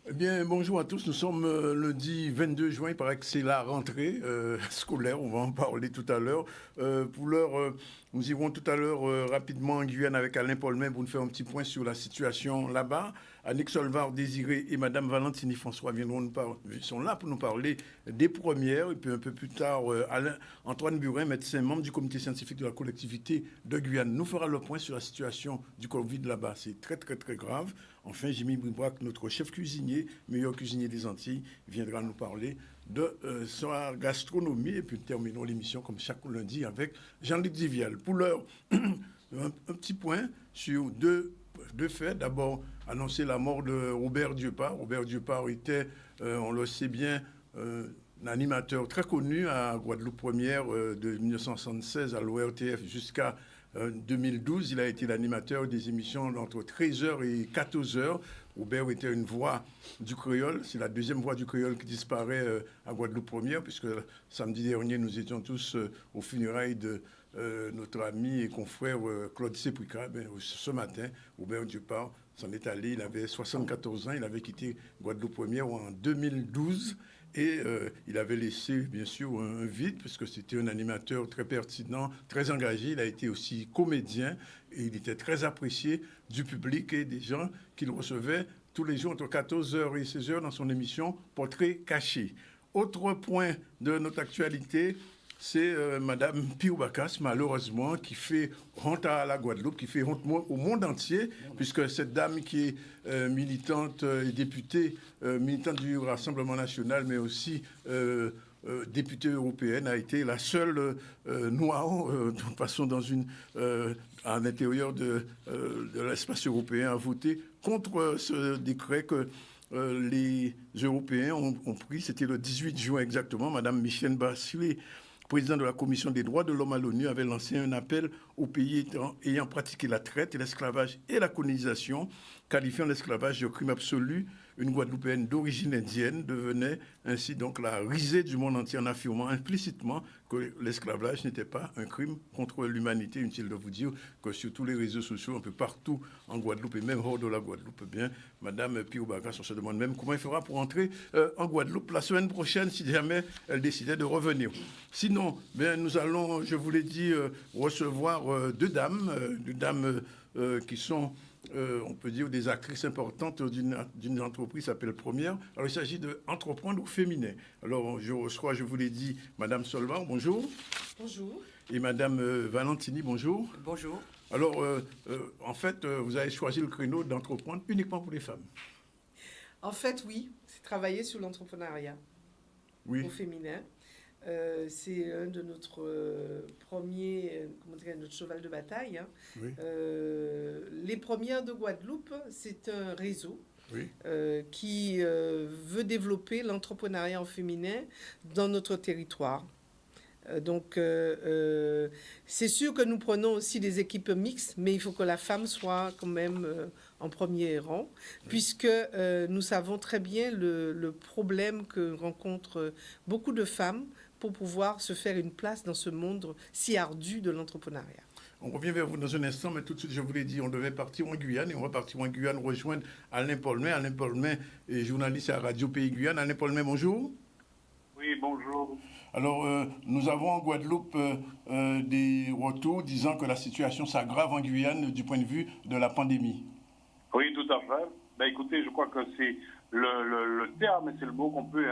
Eh bien, bonjour à tous. Nous sommes lundi 22 juin. Il paraît que c'est la rentrée scolaire. On va en parler tout à l'heure. Pour l'heure, nous irons tout à l'heure rapidement en Guyane avec Alain Paulmin pour nous faire un petit point sur la situation là-bas. Annick Solvar, Désiré et Madame Valentini François sont là pour nous parler des premières. Et puis un peu plus tard, Antoine Burin, médecin, membre du comité scientifique de la collectivité de Guyane, nous fera le point sur la situation du Covid là-bas. C'est très, très, très grave. Enfin, Jimmy Bribrac, notre chef cuisinier, meilleur cuisinier des Antilles, viendra nous parler de sa gastronomie. Et puis nous terminons l'émission comme chaque lundi avec Jean-Luc Divial. Pour l'heure, un petit point sur deux faits. D'abord, annoncer la mort de Robert Dieuparre. Robert Dieuparre était, on le sait bien, un animateur très connu à Guadeloupe Première de 1976 à l'ORTF jusqu'à 2012, il a été l'animateur des émissions entre 13h et 14h. Robert était une voix du créole. C'est la deuxième voix du créole qui disparaît à Guadeloupe Première, puisque samedi dernier, nous étions tous aux funérailles de notre ami et confrère Claude Séprica. Ce matin, Robert Dieuparre s'en est allé. Il avait 74 ans. Il avait quitté Guadeloupe Première en 2012. Et il avait laissé, bien sûr, un vide, parce que c'était un animateur très pertinent, très engagé. Il a été aussi comédien et il était très apprécié du public et des gens qu'il recevait tous les jours entre 14h et 16h dans son émission Portrait caché. Autre point de notre actualité, c'est Madame Pio Bacas, malheureusement, qui fait honte à la Guadeloupe, qui fait honte au monde entier, puisque cette dame qui est militante et députée, militante du Rassemblement national, mais aussi députée européenne, a été la seule noire, de toute façon, à l'intérieur de l'espace européen, à voter contre ce décret que les Européens ont pris. C'était le 18 juin exactement. Madame Michèle Bachelet, président de la Commission des droits de l'homme à l'ONU, avait lancé un appel aux pays ayant pratiqué la traite, l'esclavage et la colonisation, qualifiant l'esclavage de crime absolu. Une Guadeloupéenne d'origine indienne devenait ainsi donc la risée du monde entier en affirmant implicitement que l'esclavage n'était pas un crime contre l'humanité. Inutile de vous dire que sur tous les réseaux sociaux, un peu partout en Guadeloupe et même hors de la Guadeloupe, bien, Madame Pio Bacas, on se demande même comment elle fera pour entrer en Guadeloupe la semaine prochaine si jamais elle décidait de revenir. Sinon, bien, nous allons, je vous l'ai dit, recevoir deux dames qui sont... on peut dire des actrices importantes d'une entreprise qui s'appelle Première. Alors, il s'agit d'entreprendre au féminin. Alors, je reçois, je vous l'ai dit, Madame Solvar, bonjour. Bonjour. Et Madame Valentini, bonjour. Bonjour. Alors, en fait, vous avez choisi le créneau d'entreprendre uniquement pour les femmes. En fait, oui, c'est travailler sur l'entrepreneuriat au féminin. C'est un de notre notre cheval de bataille. Hein. Oui. Les Premières de Guadeloupe, c'est un réseau Oui. qui veut développer l'entrepreneuriat en féminin dans notre territoire. Donc, c'est sûr que nous prenons aussi des équipes mixtes, mais il faut que la femme soit quand même en premier rang, puisque nous savons très bien le problème que rencontrent beaucoup de femmes pour pouvoir se faire une place dans ce monde si ardu de l'entrepreneuriat. On revient vers vous dans un instant, mais tout de suite, je vous l'ai dit, on devait partir en Guyane, et on va partir en Guyane rejoindre Alain Paulmin. Alain Paulmin est journaliste à Radio Pays Guyane. Alain Paulmin, bonjour. Oui, bonjour. Alors, nous avons en Guadeloupe des retours disant que la situation s'aggrave en Guyane du point de vue de la pandémie. Oui, tout à fait. Ben, écoutez, je crois que c'est le terme, c'est le mot qu'on peut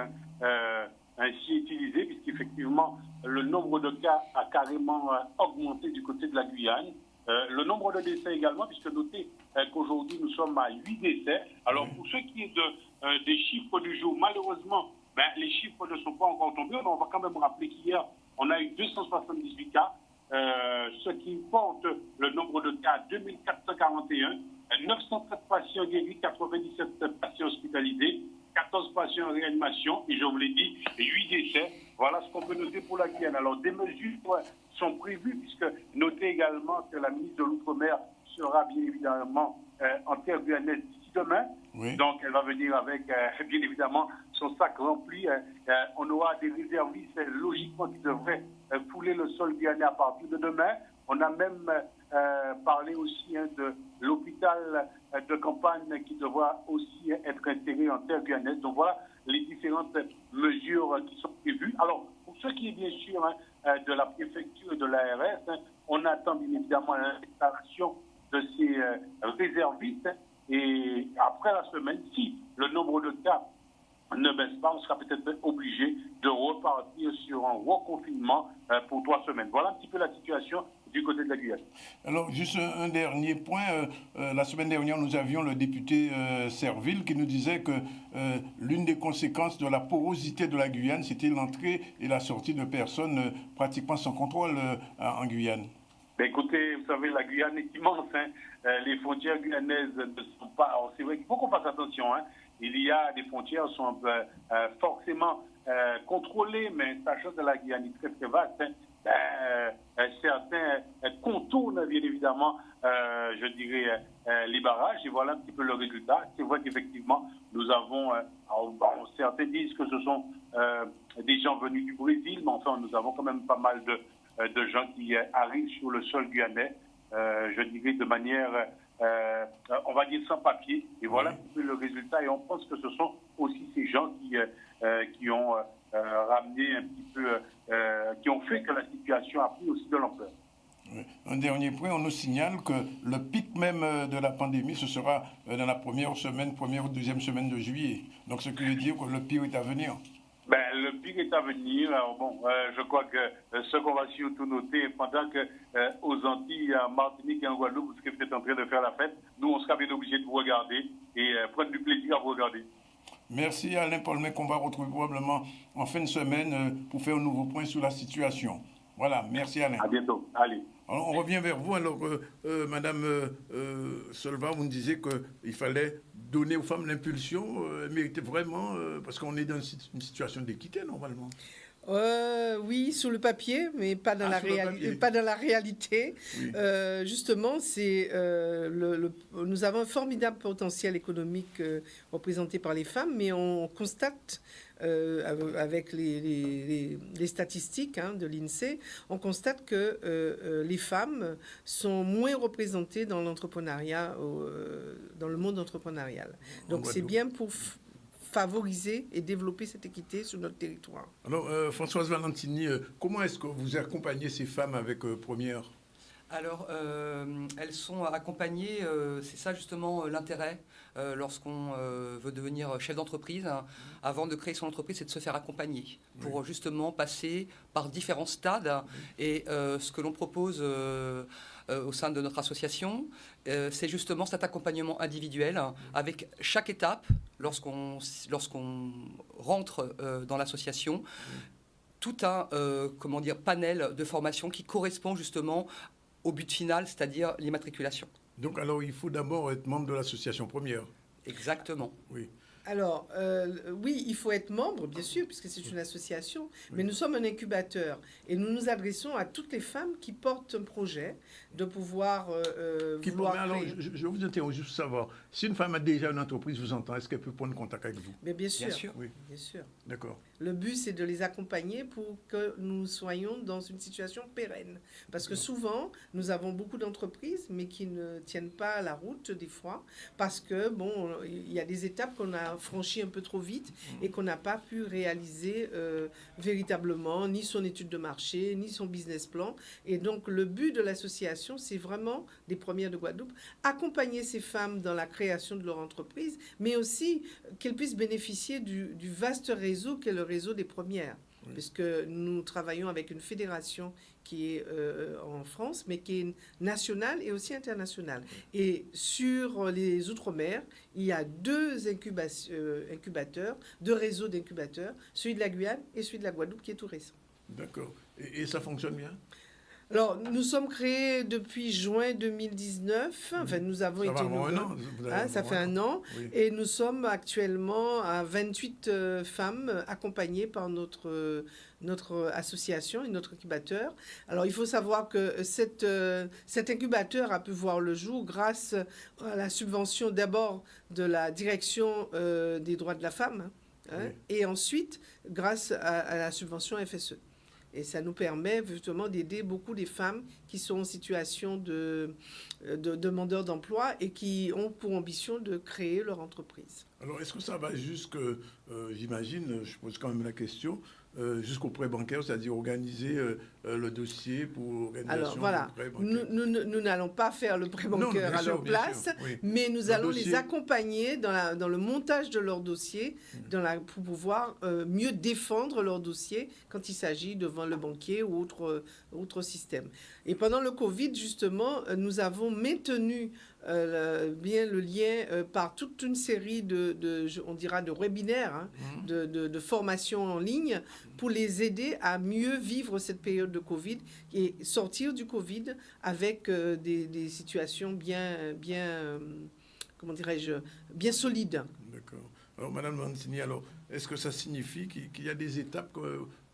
ainsi utiliser, puisqu'effectivement, le nombre de cas a carrément augmenté du côté de la Guyane. Le nombre de décès également, puisque notez qu'aujourd'hui, nous sommes à 8 décès. Alors, pour ce qui est des chiffres du jour, malheureusement, les chiffres ne sont pas encore tombés. On va quand même rappeler qu'hier, on a eu 278 cas, ce qui porte le nombre de cas à 2441, 907 patients guéris, 97 patients hospitalisés, 14 patients en réanimation, et je vous l'ai dit, 8 décès. Voilà ce qu'on peut noter pour la Guyane. Alors, des mesures sont prévues, puisque notez également que la ministre de l'Outre-mer sera bien évidemment en terre guyanaise d'ici demain. Oui. Donc, elle va venir avec, bien évidemment, son sac rempli. On aura des réservistes, logiquement, qui devraient fouler le sol guyanais à partir de demain. On a même parler aussi de l'hôpital de campagne qui devra aussi être intégré en terre guyanaise. Donc voilà les différentes mesures qui sont prévues. Alors, pour ce qui est bien sûr de la préfecture et de l'ARS, on attend bien évidemment l'installation de ces réservistes. Et après la semaine, si le nombre de cas ne baisse pas, on sera peut-être obligé de repartir sur un reconfinement pour 3 semaines. Voilà un petit peu la situation du côté de la Guyane. Alors, juste un dernier point. La semaine dernière, nous avions le député Serville qui nous disait que l'une des conséquences de la porosité de la Guyane, c'était l'entrée et la sortie de personnes pratiquement sans contrôle en Guyane. Ben écoutez, vous savez, la Guyane est immense. Les frontières guyanaises ne sont pas... Alors, c'est vrai qu'il faut qu'on fasse attention. Il y a des frontières qui sont forcément contrôlées, mais sachant que la Guyane est très très vaste, certains contournent bien évidemment, je dirais, les barrages. Et voilà un petit peu le résultat. C'est vrai qu'effectivement, nous avons... certains disent que ce sont des gens venus du Brésil, mais enfin, nous avons quand même pas mal de gens qui arrivent sur le sol guyanais, je dirais de manière, on va dire sans papier. Et voilà un petit peu le résultat. Et on pense que ce sont aussi ces gens qui ont ramené un petit peu, qui ont fait que la situation a pris aussi de l'ampleur. Un dernier point, on nous signale que le pic même de la pandémie, ce sera dans la première ou deuxième semaine de juillet. Donc ce qui veut dire que le pire est à venir. Le pire est à venir. Alors je crois que ce qu'on va surtout noter, pendant que aux Antilles, en Martinique et en Guadeloupe, vous serez peut-être en train de faire la fête, nous, on sera bien obligés de vous regarder et prendre du plaisir à vous regarder. Merci Alain Paulmet, qu'on va retrouver probablement en fin de semaine pour faire un nouveau point sur la situation. Voilà, merci Alain. À bientôt. Allez. Alors, on revient vers vous. Alors, Madame Solva, vous nous disiez qu'il fallait donner aux femmes l'impulsion, mériter vraiment, parce qu'on est dans une situation d'équité normalement. Oui, sur le papier, mais pas dans, pas dans la réalité. Oui. Justement, nous avons un formidable potentiel économique représenté par les femmes, mais on constate, avec les statistiques de l'INSEE, on constate que les femmes sont moins représentées dans l'entrepreneuriat, dans le monde entrepreneurial. Donc c'est bien pour favoriser et développer cette équité sur notre territoire. Alors, Françoise Valentini, comment est-ce que vous accompagnez ces femmes avec Première ? Alors, elles sont accompagnées, c'est ça justement l'intérêt lorsqu'on veut devenir chef d'entreprise. Avant de créer son entreprise, c'est de se faire accompagner pour justement passer par différents stades. Et ce que l'on propose au sein de notre association, c'est justement cet accompagnement individuel avec chaque étape lorsqu'on rentre dans l'association. Tout un panel de formation qui correspond justement au but final, c'est-à-dire l'immatriculation. Donc alors il faut d'abord être membre de l'association Première. Exactement. Oui. Alors, oui, il faut être membre, bien sûr, puisque c'est une association, mais nous sommes un incubateur et nous nous adressons à toutes les femmes qui portent un projet de pouvoir alors, je vous interroge juste pour savoir, si une femme a déjà une entreprise, vous entend, est-ce qu'elle peut prendre contact avec vous ? Mais bien sûr. Bien sûr. Oui. Bien sûr. D'accord. Le but, c'est de les accompagner pour que nous soyons dans une situation pérenne. Parce que souvent, nous avons beaucoup d'entreprises, mais qui ne tiennent pas la route des fois, parce que, il y a des étapes qu'on a franchies un peu trop vite et qu'on n'a pas pu réaliser véritablement, ni son étude de marché, ni son business plan. Et donc, le but de l'association, c'est vraiment, des Premières de Guadeloupe, accompagner ces femmes dans la création de leur entreprise, mais aussi qu'elles puissent bénéficier du vaste réseau qu'est le réseau des Premières, puisque nous travaillons avec une fédération qui est en France, mais qui est nationale et aussi internationale. Et sur les Outre-mer, il y a 2 incubateurs, 2 réseaux d'incubateurs, celui de la Guyane et celui de la Guadeloupe, qui est tout récent. D'accord. Et ça fonctionne bien ? Alors, nous sommes créés depuis juin 2019. Enfin, nous avons été... Ça fait un an. Oui. Et nous sommes actuellement à 28 femmes accompagnées par notre association et notre incubateur. Alors, il faut savoir que cet incubateur a pu voir le jour grâce à la subvention d'abord de la direction des droits de la femme, et ensuite grâce à la subvention FSE. Et ça nous permet justement d'aider beaucoup des femmes qui sont en situation de demandeurs d'emploi et qui ont pour ambition de créer leur entreprise. Alors, est-ce que ça va jusque, j'imagine, je pose quand même la question, jusqu'au prêt bancaire, c'est-à-dire organiser le dossier pour l'organisation Alors voilà, du prêt bancaire? nous n'allons pas faire le prêt bancaire à leur place, mais nous allons les accompagner dans le montage de leur dossier pour pouvoir mieux défendre leur dossier quand il s'agit devant le banquier ou autre système. Et pendant le Covid, justement, nous avons maintenu bien le lien par toute une série on dira de webinaires, de formations en ligne pour les aider à mieux vivre cette période de Covid et sortir du Covid avec des situations comment dirais-je, bien solides. D'accord. Alors, Madame Mancini, est-ce que ça signifie qu'il y a des étapes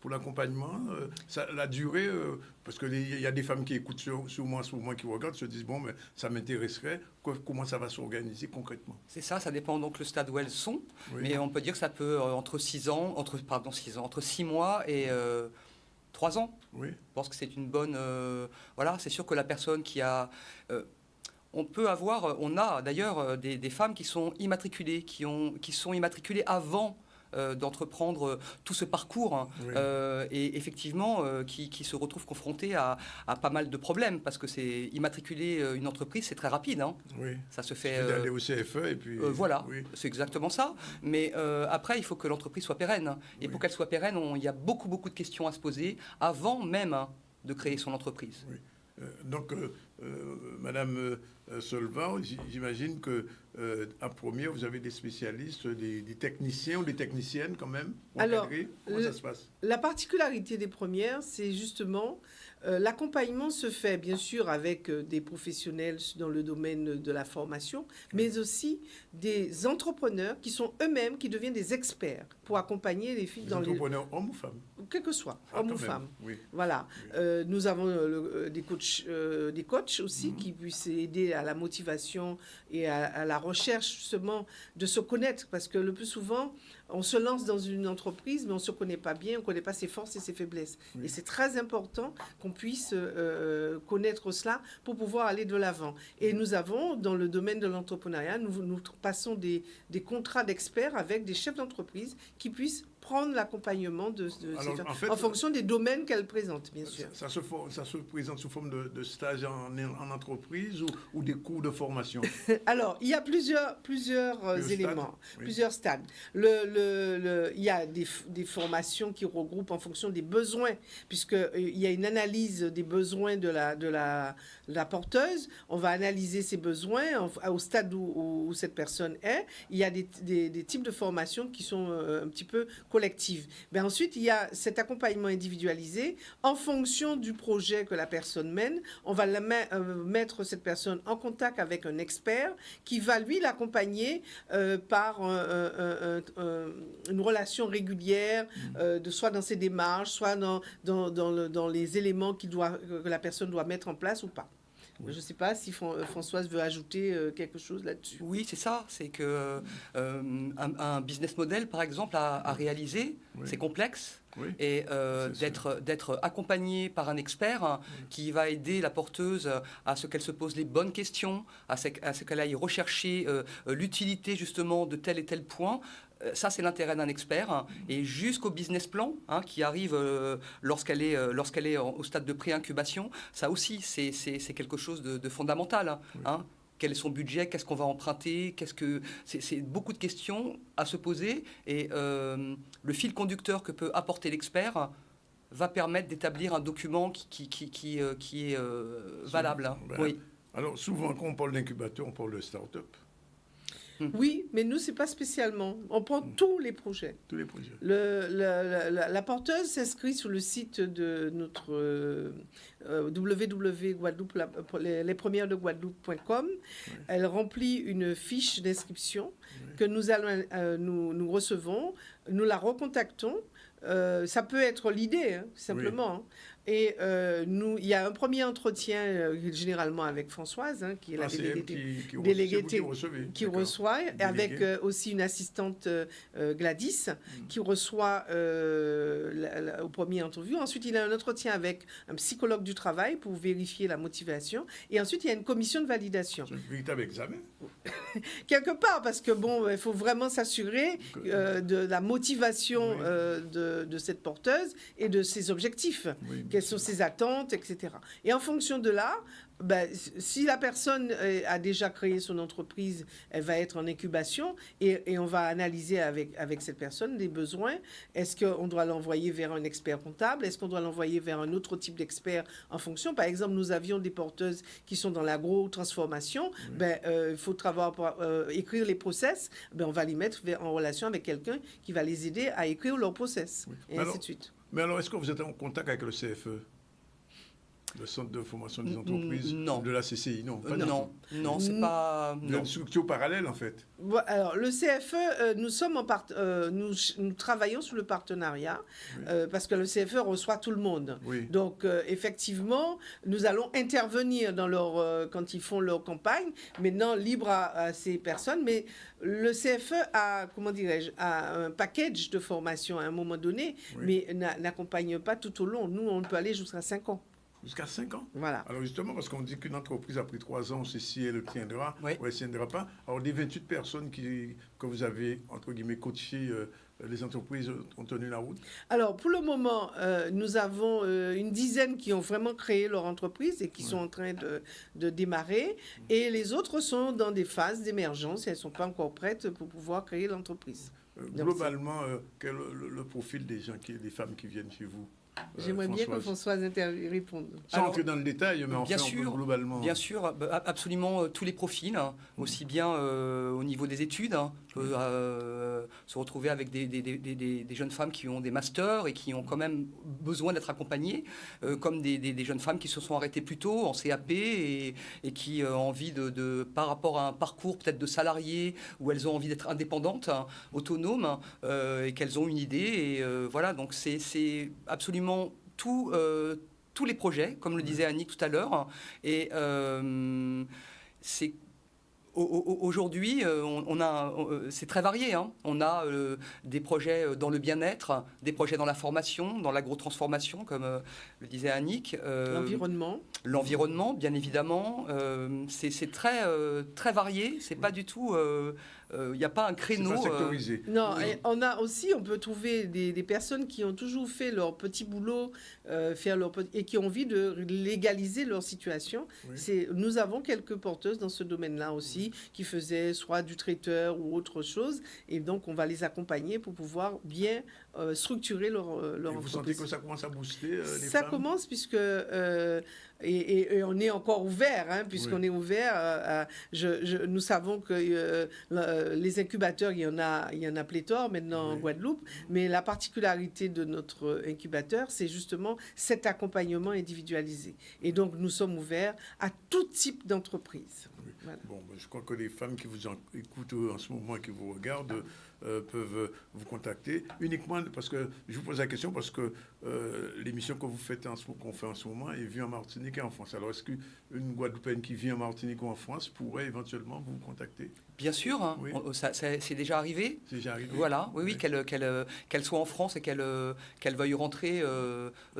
pour l'accompagnement, la durée, parce qu'il y a des femmes qui écoutent sur moi, qui regardent, se disent, bon, mais ça m'intéresserait, comment ça va s'organiser concrètement? C'est ça, ça dépend donc le stade où elles sont, mais on peut dire que ça peut entre 6 mois et 3 ans. Oui. Je pense que c'est une bonne... voilà, c'est sûr que la personne qui a... on a d'ailleurs des femmes qui sont immatriculées, qui sont immatriculées avant d'entreprendre tout ce parcours et effectivement qui se retrouvent confrontés à pas mal de problèmes parce que c'est immatriculer une entreprise, c'est très rapide. Oui. Ça se fait. D'aller au CFE et puis. Voilà, c'est exactement ça. Mais après, il faut que l'entreprise soit pérenne. Et pour qu'elle soit pérenne, il y a beaucoup de questions à se poser avant même de créer son entreprise. Oui. Donc, Madame Solvant, j'imagine que à première, vous avez des spécialistes, des techniciens ou des techniciennes quand même. Alors, comment ça se passe? La particularité des premières, c'est justement l'accompagnement se fait bien sûr avec des professionnels dans le domaine de la formation, mais aussi des entrepreneurs qui sont eux-mêmes, qui deviennent des experts pour accompagner les filles dans les... Entrepreneurs hommes ou femmes? Quel que soit, homme ou femme. Oui. Voilà. Oui. Nous avons des coachs aussi qui puissent aider à la motivation et à la recherche justement de se connaître, parce que le plus souvent, on se lance dans une entreprise, mais on ne se connaît pas bien, on ne connaît pas ses forces et ses faiblesses. Oui. Et c'est très important qu'on puisse connaître cela pour pouvoir aller de l'avant. Et nous avons, dans le domaine de l'entrepreneuriat, nous passons des contrats d'experts avec des chefs d'entreprise qui puissent prendre l'accompagnement en fonction des domaines qu'elles présentent, bien sûr. Ça se présente sous forme de stage en entreprise ou des cours de formation? Alors, il y a plusieurs éléments, plusieurs stades. Il y a des formations qui regroupent en fonction des besoins, puisqu'il y a une analyse des besoins de la porteuse. On va analyser ses besoins au stade où cette personne est. Il y a des types de formations qui sont un petit peu collective. Mais ensuite, il y a cet accompagnement individualisé en fonction du projet que la personne mène. On va mettre cette personne en contact avec un expert qui va, lui, l'accompagner par une relation régulière, soit dans ses démarches, soit dans les éléments que la personne doit mettre en place ou pas. Oui. Je ne sais pas si Françoise veut ajouter quelque chose là-dessus. Oui, c'est ça. C'est que un business model, par exemple, à réaliser, c'est complexe. Oui. Et d'être accompagné par un expert qui va aider la porteuse à ce qu'elle se pose les bonnes questions, à ce qu'elle aille rechercher l'utilité justement de tel et tel point. Ça, c'est l'intérêt d'un expert. Et jusqu'au business plan, qui arrive lorsqu'elle est au stade de pré-incubation, ça aussi, c'est quelque chose de fondamental. Quel est son budget? Qu'est-ce qu'on va emprunter? C'est beaucoup de questions à se poser. Et le fil conducteur que peut apporter l'expert va permettre d'établir un document qui est valable. Oui. Alors, souvent, quand on parle d'incubateur, on parle de start-up. Oui, mais nous, ce n'est pas spécialement. On prend tous les projets. Tous les projets. La porteuse s'inscrit sur le site de notre lespremieresdeguadeloupe.com. Oui. Elle remplit une fiche d'inscription que nous recevons. Nous la recontactons. Ça peut être l'idée, simplement. Et il y a un premier entretien généralement avec Françoise, hein, qui est la c'est elle déléguée qui recevez. qui D'accord. reçoit, et avec aussi une assistante Gladys, qui reçoit au premier interview. Ensuite, il y a un entretien avec un psychologue du travail pour vérifier la motivation. Et ensuite, il y a une commission de validation. C'est un véritable examen. Quelque part, parce que bon, il faut vraiment s'assurer de la motivation de cette porteuse et de ses objectifs. Oui. Quelles sont ses attentes, etc. Et en fonction de là, ben, si la personne a déjà créé son entreprise, elle va être en incubation et on va analyser avec cette personne les besoins. Est-ce qu'on doit l'envoyer vers un expert comptable? Est-ce qu'on doit l'envoyer vers un autre type d'expert en fonction? Par exemple, nous avions des porteuses qui sont dans l'agro-transformation. Oui. Ben, il faut écrire les process. Ben, on va les mettre en relation avec quelqu'un qui va les aider à écrire leurs process, oui. Et ainsi de suite. Mais alors, est-ce que vous êtes en contact avec le CFE, le Centre de formation des entreprises de la CCI? Non, pas non, c'est pas... Une structure parallèle, en fait. Alors, le CFE, nous travaillons sur le partenariat, oui. Parce que le CFE reçoit tout le monde. Oui. Donc, effectivement, nous allons intervenir quand ils font leur campagne, maintenant libre à ces personnes, mais le CFE a, a un package de formation à un moment donné, oui. Mais n'accompagne pas tout au long. Nous, on peut aller jusqu'à 5 ans. Jusqu'à 5 ans. Voilà. Alors justement, parce qu'on dit qu'une entreprise a pris 3 ans, c'est si elle le tiendra ou elle ne tiendra pas. Alors des 28 personnes que vous avez, entre guillemets, coachées, les entreprises ont tenu la route? Alors pour le moment, nous avons une dizaine qui ont vraiment créé leur entreprise et qui sont en train de démarrer. Et les autres sont dans des phases d'émergence et elles ne sont pas encore prêtes pour pouvoir créer l'entreprise. Globalement, quel est le profil des femmes qui viennent chez vous? J'aimerais bien que Françoise réponde. Sans entrer dans le détail, mais enfin, globalement. Bien sûr, absolument tous les profils, hein, aussi bien au niveau des études, hein, se retrouver avec des jeunes femmes qui ont des masters et qui ont quand même besoin d'être accompagnées, comme des jeunes femmes qui se sont arrêtées plus tôt en CAP et qui ont envie par rapport à un parcours peut-être de salarié où elles ont envie d'être indépendantes, hein, autonomes, et qu'elles ont une idée. Et voilà, donc c'est absolument tous les projets, comme le disait Annick tout à l'heure. Et c'est aujourd'hui, c'est très varié. Hein. On a des projets dans le bien-être, des projets dans la formation, dans l'agro-transformation, comme le disait Annick. L'environnement, bien évidemment. C'est très, très varié. C'est pas du tout... Il n'y a pas un créneau. C'est pas sectorisé. Non, et on peut trouver des personnes qui ont toujours fait leur petit boulot, et qui ont envie de légaliser leur situation. Oui. Nous avons quelques porteuses dans ce domaine-là aussi, qui faisaient soit du traiteur ou autre chose, et donc on va les accompagner pour pouvoir bien structurer leur entreprise. Vous sentez que ça commence à booster les femmes? Ça commence puisque... Et on est encore ouvert, hein, puisqu'on est ouvert. Nous savons que les incubateurs, il y en a pléthore maintenant en Guadeloupe, mais la particularité de notre incubateur, c'est justement cet accompagnement individualisé. Et donc, nous sommes ouverts à tout type d'entreprise. Oui. Voilà. Bon, je crois que les femmes qui vous écoutent en ce moment, qui vous regardent, peuvent vous contacter uniquement parce que je vous pose la question parce que l'émission que vous faites qu'on fait en ce moment est vue en Martinique et en France. Alors est-ce qu'une Guadeloupéenne qui vit en Martinique ou en France pourrait éventuellement vous contacter? Bien sûr, hein. Oui. C'est déjà arrivé. C'est déjà arrivé. Voilà, oui, qu'elle soit en France et qu'elle veuille rentrer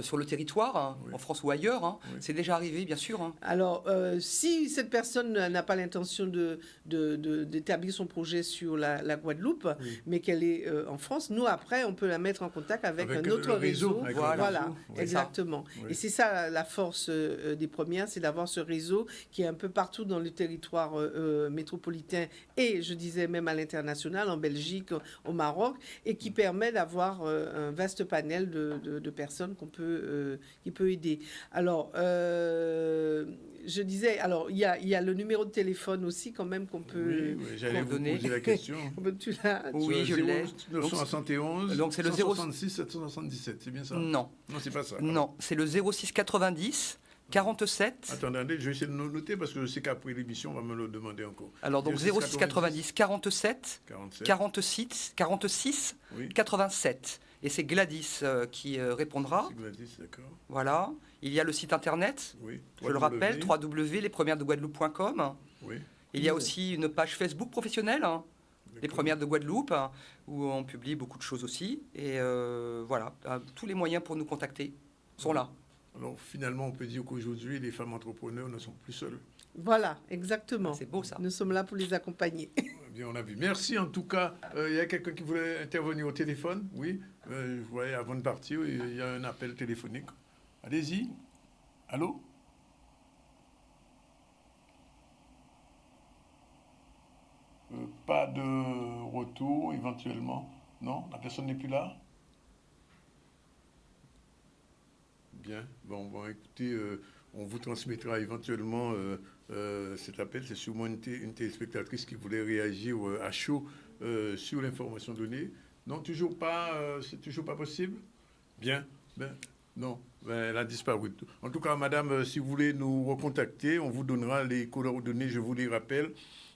sur le territoire, hein, en France ou ailleurs. Hein. C'est déjà arrivé, bien sûr. Hein. Alors, si cette personne n'a pas l'intention d'établir son projet sur la Guadeloupe, mais qu'elle est en France, nous, après, on peut la mettre en contact avec un autre réseau. Voilà, exactement. Oui. Et c'est ça la force des premières, c'est d'avoir ce réseau qui est un peu partout dans le territoire métropolitain et, je disais, même à l'international, en Belgique, au Maroc, et qui permet d'avoir un vaste panel de personnes qui peut aider. Alors, je disais, alors il y a le numéro de téléphone aussi quand même qu'on peut j'allais vous poser la question. Oui, je l'ai. 971 donc c'est le 166 777, c'est bien ça? Non. Non, c'est pas ça. Non, c'est le 06 90 47. Attendez, je vais essayer de le noter parce que je sais qu'après l'émission, on va me le demander encore. Alors donc 06 90 47 46 oui. 87. et c'est Gladys qui répondra. C'est Gladys, d'accord. Voilà. Il y a le site internet, Oui. je le rappelle, www.lespremièresdeguadeloupe.com. Oui. Il y a aussi une page Facebook professionnelle, hein, Les D'accord. Premières de Guadeloupe, hein, où on publie beaucoup de choses aussi. Et voilà, tous les moyens pour nous contacter sont là. Alors finalement, on peut dire qu'aujourd'hui, les femmes entrepreneurs ne sont plus seules. Voilà, exactement. C'est beau ça. Nous sommes là pour les accompagner. Bien, on a vu. Merci en tout cas. Il y a quelqu'un qui voulait intervenir au téléphone. Oui. Je voyais avant de partir, il y a un appel téléphonique. Allez-y. Allô? Pas de retour éventuellement. Non, la personne n'est plus là. Bien. Bon, écoutez, on vous transmettra éventuellement cet appel. C'est sûrement une téléspectatrice qui voulait réagir à chaud sur l'information donnée. Non, toujours pas. C'est toujours pas possible. Bien. Ben, non, ben, elle a disparu. En tout cas, madame, si vous voulez nous recontacter, on vous donnera les coordonnées, je vous les rappelle.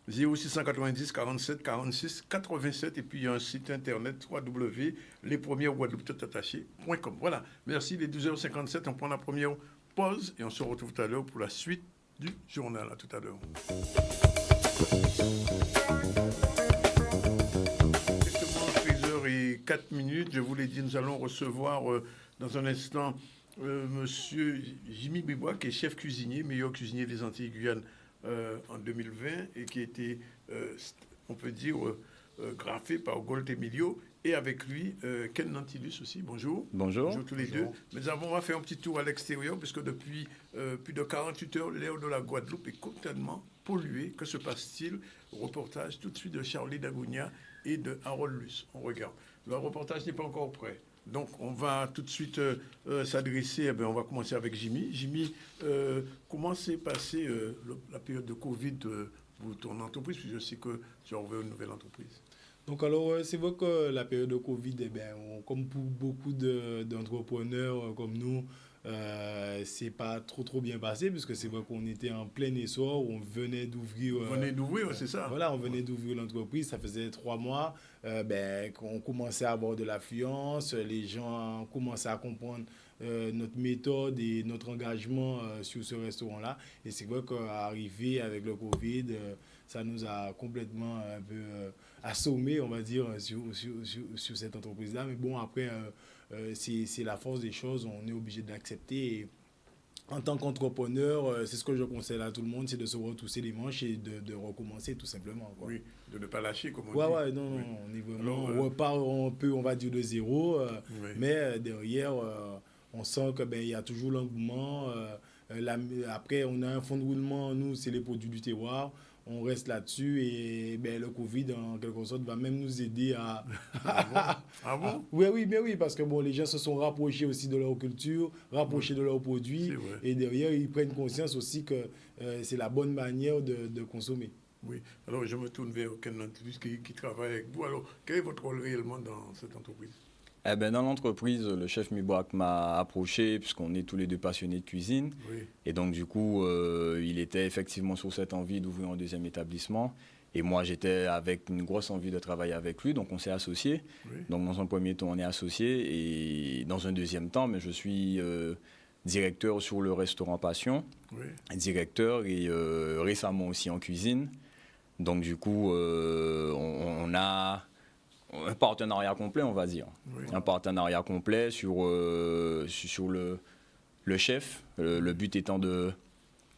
0690 47 46 87 et puis il y a un site internet www.lespremieresguadeloupe.com. Voilà, merci, il est 12h57, on prend la première pause et on se retrouve tout à l'heure pour la suite du journal. À tout à l'heure. Exactement 13h04, je vous l'ai dit, nous allons recevoir dans un instant monsieur Jimmy Bibois, qui est chef cuisinier, meilleur cuisinier des Antilles Guyane en 2020 et qui a été, on peut dire, graffé par Gold Emilio. Et avec lui, Ken Nantilus aussi. Bonjour. Bonjour. Bonjour tous les deux. Mais on va faire un petit tour à l'extérieur puisque depuis plus de 48 heures, l'air de la Guadeloupe est complètement pollué. Que se passe-t-il? Reportage tout de suite de Charlie Dagounia et de Harold Luce. On regarde. Le reportage n'est pas encore prêt. Donc, on va tout de suite s'adresser, on va commencer avec Jimmy. Jimmy, comment s'est passée la période de Covid pour ton entreprise? Puis je sais que tu as ouvert une nouvelle entreprise. Donc alors, c'est vrai que la période de Covid, comme pour beaucoup d'entrepreneurs comme nous, c'est pas trop bien passé, puisque c'est vrai qu'on était en plein essor, on venait d'ouvrir... Vous venez d'ouvrir, c'est ça? Voilà, on venait d'ouvrir l'entreprise, ça faisait 3 mois, qu'on commençait à avoir de l'affluence, les gens commençaient à comprendre notre méthode et notre engagement sur ce restaurant-là. Et c'est vrai qu'arrivé avec le Covid, ça nous a complètement un peu assommés, on va dire, sur cette entreprise-là. Mais bon, après, c'est la force des choses, on est obligé d'accepter. Et en tant qu'entrepreneur, c'est ce que je conseille à tout le monde, c'est de se retrousser les manches et de recommencer tout simplement, quoi. Oui, de ne pas lâcher, comme on dit. Ouais, non, Oui. on est vraiment, Alors, on repart un peu, on va dire, de zéro, oui. mais derrière, on sent que il y a toujours l'engouement. Après, on a un fonds de roulement, nous, c'est les produits du terroir. On reste là-dessus et le Covid, en quelque sorte, va même nous aider à... Ah bon? Oui, parce que les gens se sont rapprochés aussi de leur culture, rapprochés de leurs produits. C'est vrai. Et derrière, ils prennent conscience aussi que c'est la bonne manière de consommer. Oui. Alors, je me tourne vers Ken Nantilus qui travaille avec vous. Alors, quel est votre rôle réellement dans cette entreprise? Dans l'entreprise, le chef Mibouak m'a approché puisqu'on est tous les deux passionnés de cuisine. Oui. Et donc, du coup, il était effectivement sur cette envie d'ouvrir un deuxième établissement. Et moi, j'étais avec une grosse envie de travailler avec lui. Donc, on s'est associés. Oui. Donc, dans un premier temps, on est associés. Et dans un deuxième temps, je suis directeur sur le restaurant Passion. Oui. Directeur et récemment aussi en cuisine. Donc, du coup, on a... un partenariat complet, on va dire. Oui. Un partenariat complet sur le chef. Le but étant de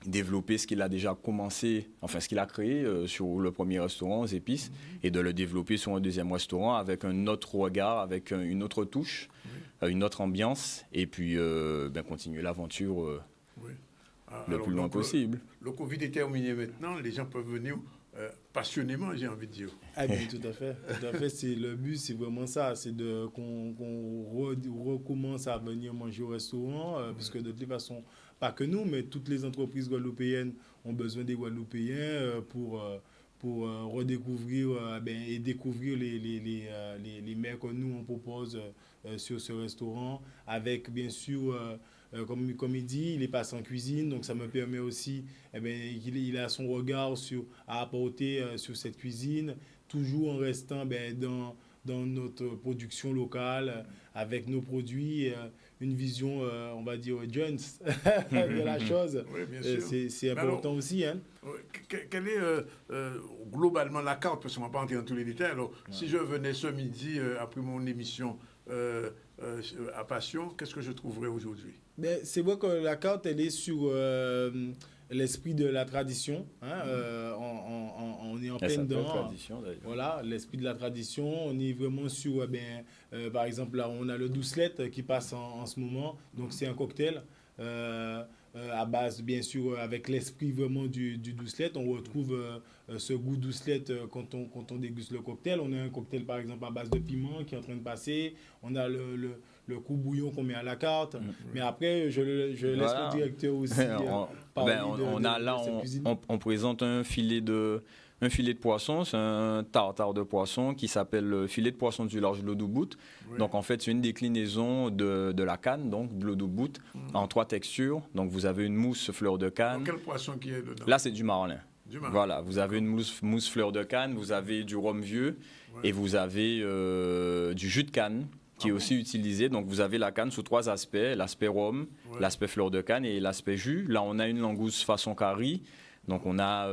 développer ce qu'il a déjà commencé, enfin ce qu'il a créé sur le premier restaurant aux épices, et de le développer sur un deuxième restaurant avec un autre regard, avec une autre touche, une autre ambiance, et puis continuer l'aventure Oui. le plus loin possible. Le Covid est terminé maintenant, les gens peuvent venir passionnément, j'ai envie de dire. Ah bien, tout à fait. C'est le but, c'est vraiment ça, c'est qu'on recommence à venir manger au restaurant, parce que de toute façon, pas que nous, mais toutes les entreprises guadeloupéennes ont besoin des Guadeloupéens pour redécouvrir et découvrir les mets que nous on propose sur ce restaurant, avec bien sûr comme il dit, il est passé en cuisine, donc ça me permet aussi, il a son regard à apporter sur cette cuisine, toujours en restant dans notre production locale, avec nos produits, une vision, on va dire, Jones de la chose. Oui, bien sûr. C'est Mais important alors, aussi. Hein. quelle est globalement la carte, parce qu'on ne va pas entrer dans tous les détails. Alors, si je venais ce midi, après mon émission à Passion, qu'est-ce que je trouverais aujourd'hui? Mais c'est vrai que la carte, elle est sur l'esprit de la tradition. Hein, on est en Elle plein s'appelle dedans. tradition, d'ailleurs. Voilà, l'esprit de la tradition. On est vraiment sur, par exemple, là, on a le doucelette qui passe en ce moment. Donc, c'est un cocktail à base, bien sûr, avec l'esprit vraiment du doucelette. On retrouve ce goût doucelette quand on déguste le cocktail. On a un cocktail, par exemple, à base de piment qui est en train de passer. On a le coup bouillon qu'on met à la carte. Mais après, je laisse Voilà. le directeur aussi parler de cette cuisine. On présente un filet de poisson, c'est un tartare de poisson qui s'appelle le filet de poisson du large de l'eau bout. Oui. Donc en fait, c'est une déclinaison de la canne, donc de l'eau bout, en 3 textures. Donc vous avez une mousse fleur de canne. Quel poisson qui est dedans? Là, c'est du marlin. Du marlin. Voilà, vous avez une mousse fleur de canne, vous avez du rhum vieux et vous avez du jus de canne qui est aussi utilisé. Donc vous avez la canne sous 3 aspects, l'aspect rhum, l'aspect fleur de canne et l'aspect jus. Là, on a une langouste façon curry. Donc on a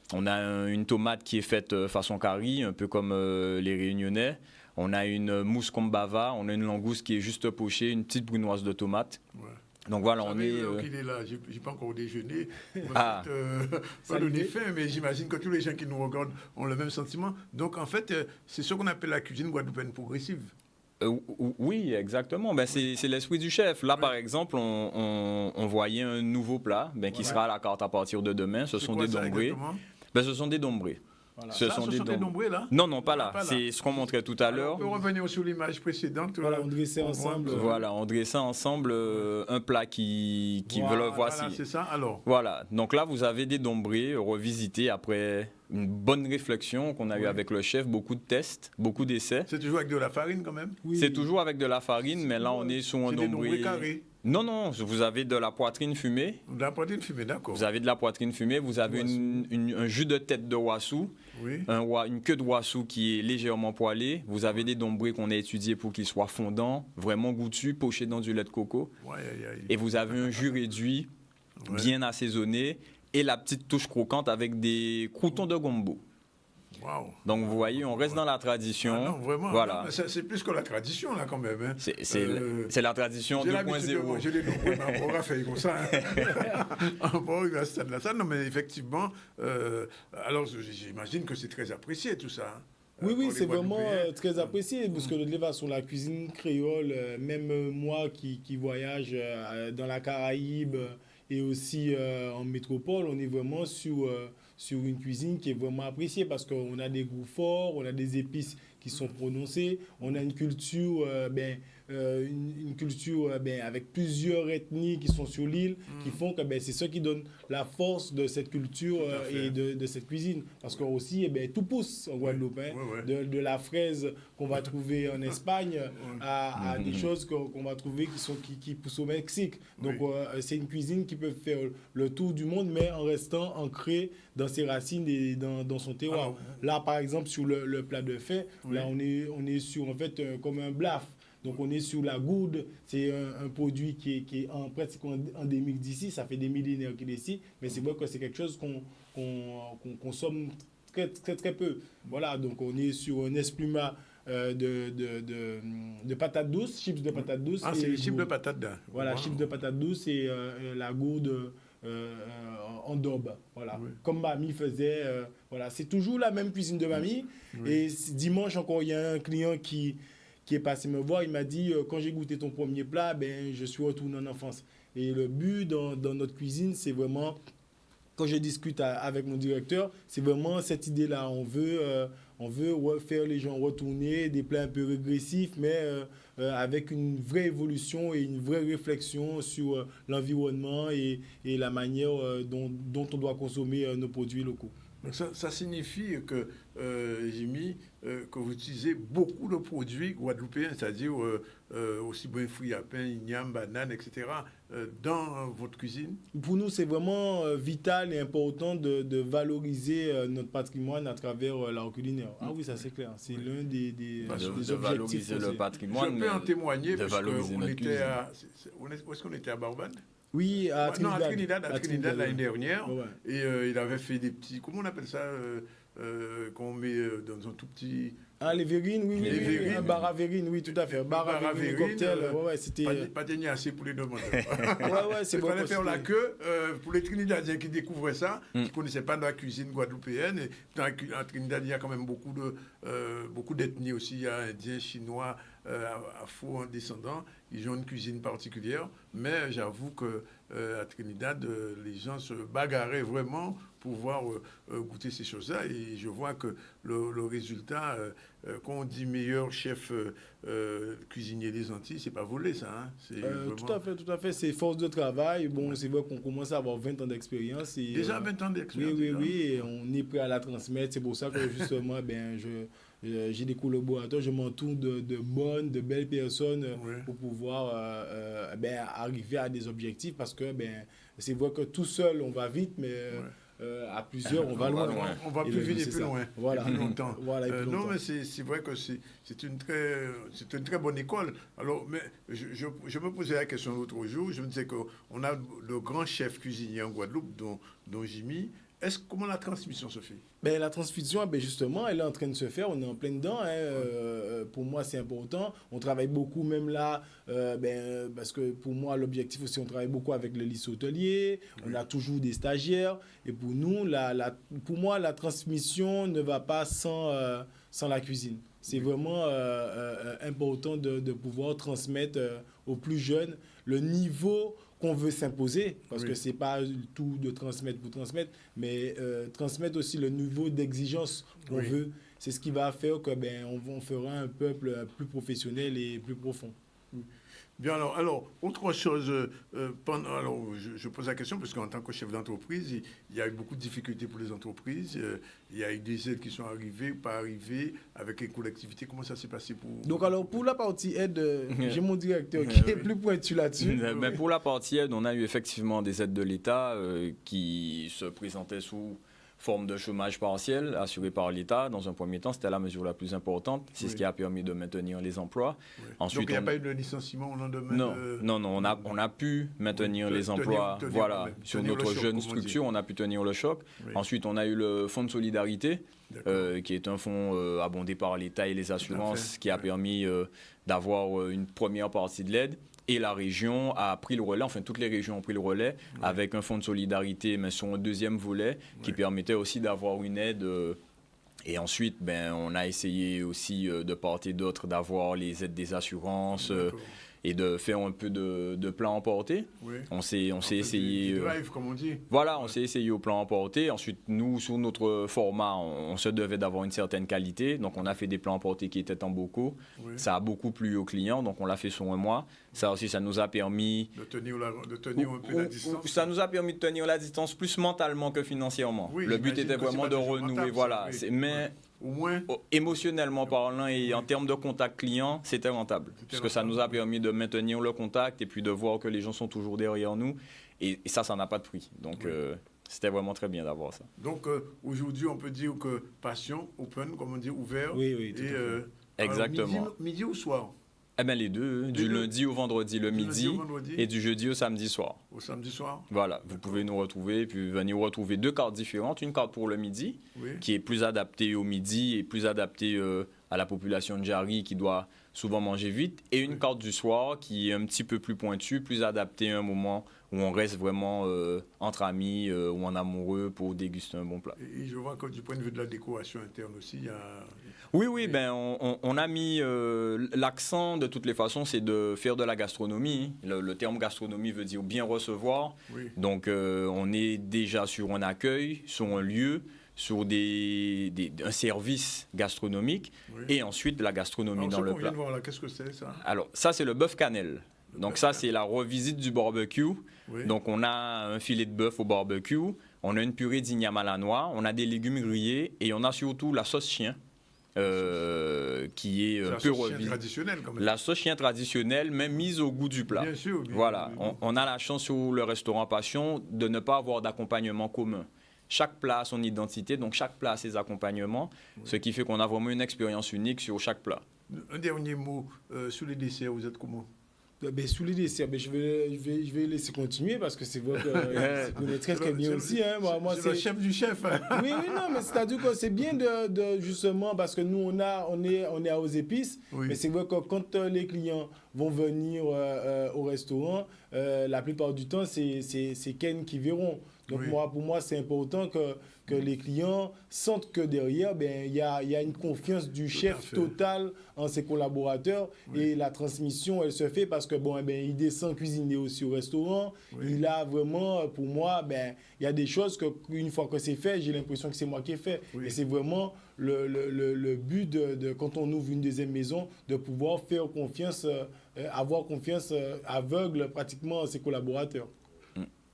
une tomate qui est faite façon curry, un peu comme les Réunionnais. On a une mousse kombava, on a une langouste qui est juste pochée, une petite brunoise de tomate. Ouais. Donc voilà, Vous on savez, est... qu'il est là, j'ai pas encore déjeuné. Ah. Pas donné faim, mais j'imagine que tous les gens qui nous regardent ont le même sentiment. Donc en fait, c'est ce qu'on appelle la cuisine guadeloupéenne progressive. Oui, exactement. Ben, c'est l'esprit du chef. Là, par exemple, on voyait un nouveau plat qui sera à la carte à partir de demain. Ce sont quoi des ça, dombrés. exactement? Ben, ce sont des dombrés. Voilà. Ce sont des dombrés, là? Non, pas là. Pas là. C'est ce qu'on montrait tout à Alors, l'heure. on peut revenir sur l'image précédente. Voilà, on dressait voit ensemble. que- Voilà, on dressait ensemble un plat qui Voilà, le voici. Voilà, c'est ça. Alors, Voilà, donc là vous avez des dombrés revisités après une bonne réflexion qu'on a eue avec le chef, beaucoup de tests, beaucoup d'essais. c'est toujours avec de la farine quand même? Oui. C'est toujours avec de la farine, mais là on est sur un C'est des dombrés dombré. carrés. Non, vous avez de la poitrine fumée, De la poitrine fumée, d'accord. vous avez de la poitrine fumée, vous avez un jus de tête de wassou, Oui. une queue de wassou qui est légèrement poêlée, vous avez des dombrés qu'on a étudiés pour qu'ils soient fondants, vraiment goûtus, pochés dans du lait de coco, Ouais, aïe, aïe. et vous avez un jus réduit, bien assaisonné, et la petite touche croquante avec des croûtons de gombo. Waouh. Donc vous voyez, on reste dans la tradition. Ah non, vraiment. Voilà. Non, mais c'est plus que la tradition, là, quand même. Hein. C'est la tradition J'ai l'habitude de 2.0. manger les dombrés, mais on va faire comme ça. On va arriver à ce stade-là. Ça, non, mais effectivement, alors j'imagine que c'est très apprécié, tout ça. Hein. Oui, Pour les c'est vraiment Guadeloupéens. très apprécié parce que de toute façon, la cuisine créole, même moi qui voyage dans la Caraïbe et aussi en métropole, on est vraiment sur une cuisine qui est vraiment appréciée parce qu'on a des goûts forts, on a des épices qui sont prononcées, on a une culture, une culture avec plusieurs ethnies qui sont sur l'île, qui font que c'est ça qui donne la force de cette culture et de cette cuisine. Parce que aussi, tout pousse en Guadeloupe. Hein. De la fraise qu'on va trouver en Espagne à des choses qu'on va trouver qui poussent au Mexique. Donc c'est une cuisine qui peut faire le tour du monde, mais en restant ancrée dans ses racines et dans son terroir. Alors, là, par exemple, sur le plat de fait, là, on est sur, en fait, comme un blaf. Donc, on est sur la gourde. C'est un produit qui est presque endémique d'ici. Ça fait des millénaires qu'il est ici. Mais c'est vrai que c'est quelque chose qu'on consomme très, très, très peu. Voilà, donc on est sur un esplumat de patates douces, chips de patates douces. Ah, c'est les chips de patates. Voilà, chips de patates douces et la gourde en daube. Voilà. Comme mamie faisait. Voilà. C'est toujours la même cuisine de mamie. Et dimanche encore, il y a un client qui est passé me voir. Il m'a dit, quand j'ai goûté ton premier plat, je suis retourné en enfance. Et le but dans notre cuisine, c'est vraiment, quand je discute avec mon directeur, c'est vraiment cette idée-là. On veut faire les gens retourner, des plats un peu régressifs, mais avec une vraie évolution et une vraie réflexion sur l'environnement et la manière dont on doit consommer nos produits locaux. Donc ça signifie que, Jimmy, que vous utilisez beaucoup de produits guadeloupéens, c'est-à-dire aussi bien fruits à pain, ignames, bananes, etc., dans votre cuisine? Pour nous, c'est vraiment vital et important de valoriser notre patrimoine à travers l'art culinaire. Ah oui, ça c'est clair. C'est l'un des De objectifs. valoriser le Je patrimoine. peux en témoigner de parce valoriser qu'on notre était cuisine. où est-ce qu'on était à Barbade? Oui, à Non, Trinidad. à Trinidad l'année dernière. Ouais. Et il avait fait des petits, comment on appelle ça, qu'on met dans un tout petit... Ah, les verrines, oui, Les verrines. un bar à verrines, oui, tout à fait. Bar à verrines, cocktail, c'était... Pas gagné assez pour les demandeurs. Ouais, c'est Il bon. fallait faire la queue pour les Trinidadiens qui découvraient ça, qui ne connaissaient pas la cuisine guadeloupéenne. Et en Trinidad, il y a quand même beaucoup d'ethnies aussi. Il y a Indiens, Chinois, Afro-descendants. Ils ont une cuisine particulière. Mais j'avoue que à Trinidad, les gens se bagarraient vraiment pour pouvoir goûter ces choses-là. Et je vois que le résultat, quand on dit meilleur chef cuisinier des Antilles, c'est pas volé ça. Hein. C'est vraiment... Tout à fait. C'est force de travail. Bon, c'est vrai qu'on commence à avoir 20 ans d'expérience. Et, Déjà 20 ans d'expérience. Oui. Et on est prêt à la transmettre. C'est pour ça que justement, j'ai des collaborateurs. Je m'entoure de bonnes, de belles personnes pour pouvoir arriver à des objectifs. Parce que c'est vrai que tout seul, on va vite, mais... à plusieurs, on va loin. On va plus vite et plus loin. Voilà. Et plus longtemps. Voilà, et plus non, longtemps. mais c'est vrai que c'est une très bonne école. Alors, mais je me posais la question l'autre jour. Je me disais qu'on a de grands chefs cuisiniers en Guadeloupe, dont Jimmy. Comment la transmission se fait? La transmission, justement, elle est en train de se faire. On est en plein dedans. Pour moi, c'est important. On travaille beaucoup, même là, parce que pour moi, l'objectif aussi, on travaille beaucoup avec le lycée hôtelier. On a toujours des stagiaires. Et pour nous, pour moi, la transmission ne va pas sans la cuisine. C'est vraiment important de pouvoir transmettre aux plus jeunes le niveau qu'on veut s'imposer, parce que c'est pas tout de transmettre pour transmettre, mais transmettre aussi le niveau d'exigence qu'on veut. C'est ce qui va faire que on fera un peuple plus professionnel et plus profond. Bien, alors autre chose, je pose la question parce qu'en tant que chef d'entreprise, il y a eu beaucoup de difficultés pour les entreprises. Il y a eu des aides qui sont arrivées, pas arrivées, avec les collectivités. Comment ça s'est passé pour... Donc, alors, pour la partie aide, j'ai mon directeur qui est plus pointu là-dessus. Mais pour la partie aide, on a eu effectivement des aides de l'État qui se présentaient sous forme de chômage partiel assuré par l'État. Dans un premier temps, c'était la mesure la plus importante. C'est ce qui a permis de maintenir les emplois. Ensuite, donc, il n'y a pas eu de licenciement au lendemain? Non, on a pu maintenir les emplois. Sur notre jeune structure, on a pu tenir le choc. Ensuite, on a eu le fonds de solidarité, qui est un fonds abondé par l'État et les assurances, qui a permis d'avoir une première partie de l'aide. Et la région a pris le relais, enfin toutes les régions ont pris le relais avec un fonds de solidarité, mais sur un deuxième volet qui permettait aussi d'avoir une aide. Et ensuite, on a essayé aussi de part et d'autre d'avoir les aides des assurances et de faire un peu de plan emporté. On s'est essayé... Du drive, comme on dit. Voilà, on s'est essayé au plan emporté. Ensuite, nous, sur notre format, on se devait d'avoir une certaine qualité. Donc, on a fait des plans emportés qui étaient en bocaux. Ça a beaucoup plu aux clients, donc on l'a fait sur un mois. Ça aussi, ça nous a permis... De tenir un peu la distance. Ça nous a permis de tenir la distance plus mentalement que financièrement. Le but était vraiment de renouer, voilà. Mais... Au moins, émotionnellement parlant et en termes de contact client, c'était rentable. Parce que ça nous a permis de maintenir le contact et puis de voir que les gens sont toujours derrière nous. Et ça n'a pas de prix. Donc, c'était vraiment très bien d'avoir ça. Donc, aujourd'hui, on peut dire que passion, open, comme on dit, ouvert. Oui, tout exactement. Alors, midi ou soir? Les deux. Du lundi au vendredi le midi et du jeudi au samedi soir. Au samedi soir? Voilà, vous pouvez nous retrouver, puis venir retrouver 2 cartes différentes. Une carte pour le midi, qui est plus adaptée au midi et plus adaptée à la population de Jarry qui doit souvent manger vite. Et une carte du soir qui est un petit peu plus pointue, plus adaptée à un moment où on reste vraiment entre amis ou en amoureux pour déguster un bon plat. Et je vois que du point de vue de la décoration interne aussi, il y a... Oui, on a mis l'accent de toutes les façons, c'est de faire de la gastronomie. Le terme gastronomie veut dire bien recevoir. Donc, on est déjà sur un accueil, sur un lieu, sur un service gastronomique et ensuite la gastronomie dans le plat. Voir là, qu'est-ce que c'est ça? Alors, ça, c'est le bœuf cannelle. Donc ça, c'est la revisite du barbecue. Donc on a un filet de bœuf au barbecue, On a une purée d'igname à la noix, on a des légumes grillés et on a surtout la sauce chien. Qui est La peu sauce chien revisitée. traditionnelle, quand même. La sauce chien traditionnelle, même mise au goût du plat. Bien sûr. Voilà, on a la chance sur le restaurant Passion de ne pas avoir d'accompagnement commun. Chaque plat a son identité, donc chaque plat a ses accompagnements, ce qui fait qu'on a vraiment une expérience unique sur chaque plat. Un dernier mot sur les desserts, vous êtes comment? Sous les desserts, je vais laisser continuer parce que c'est vrai que je connais très très bien aussi. Hein. Moi, c'est le chef du chef. Oui, non, mais c'est-à-dire que c'est bien de justement parce que nous on est aux épices, Oui. mais c'est vrai que quand les clients vont venir au restaurant, la plupart du temps c'est Ken qui verront. Donc Oui. pour moi c'est important que les clients sentent que derrière, il y a une confiance du chef totale en ses collaborateurs. Oui. Et la transmission, elle se fait parce que il descend cuisiner aussi au restaurant. Oui. Il a vraiment, pour moi, il y a des choses qu'une fois que c'est fait, j'ai l'impression que c'est moi qui ai fait. Oui. Et c'est vraiment le but de quand on ouvre une deuxième maison, de pouvoir faire confiance, avoir confiance aveugle pratiquement en ses collaborateurs.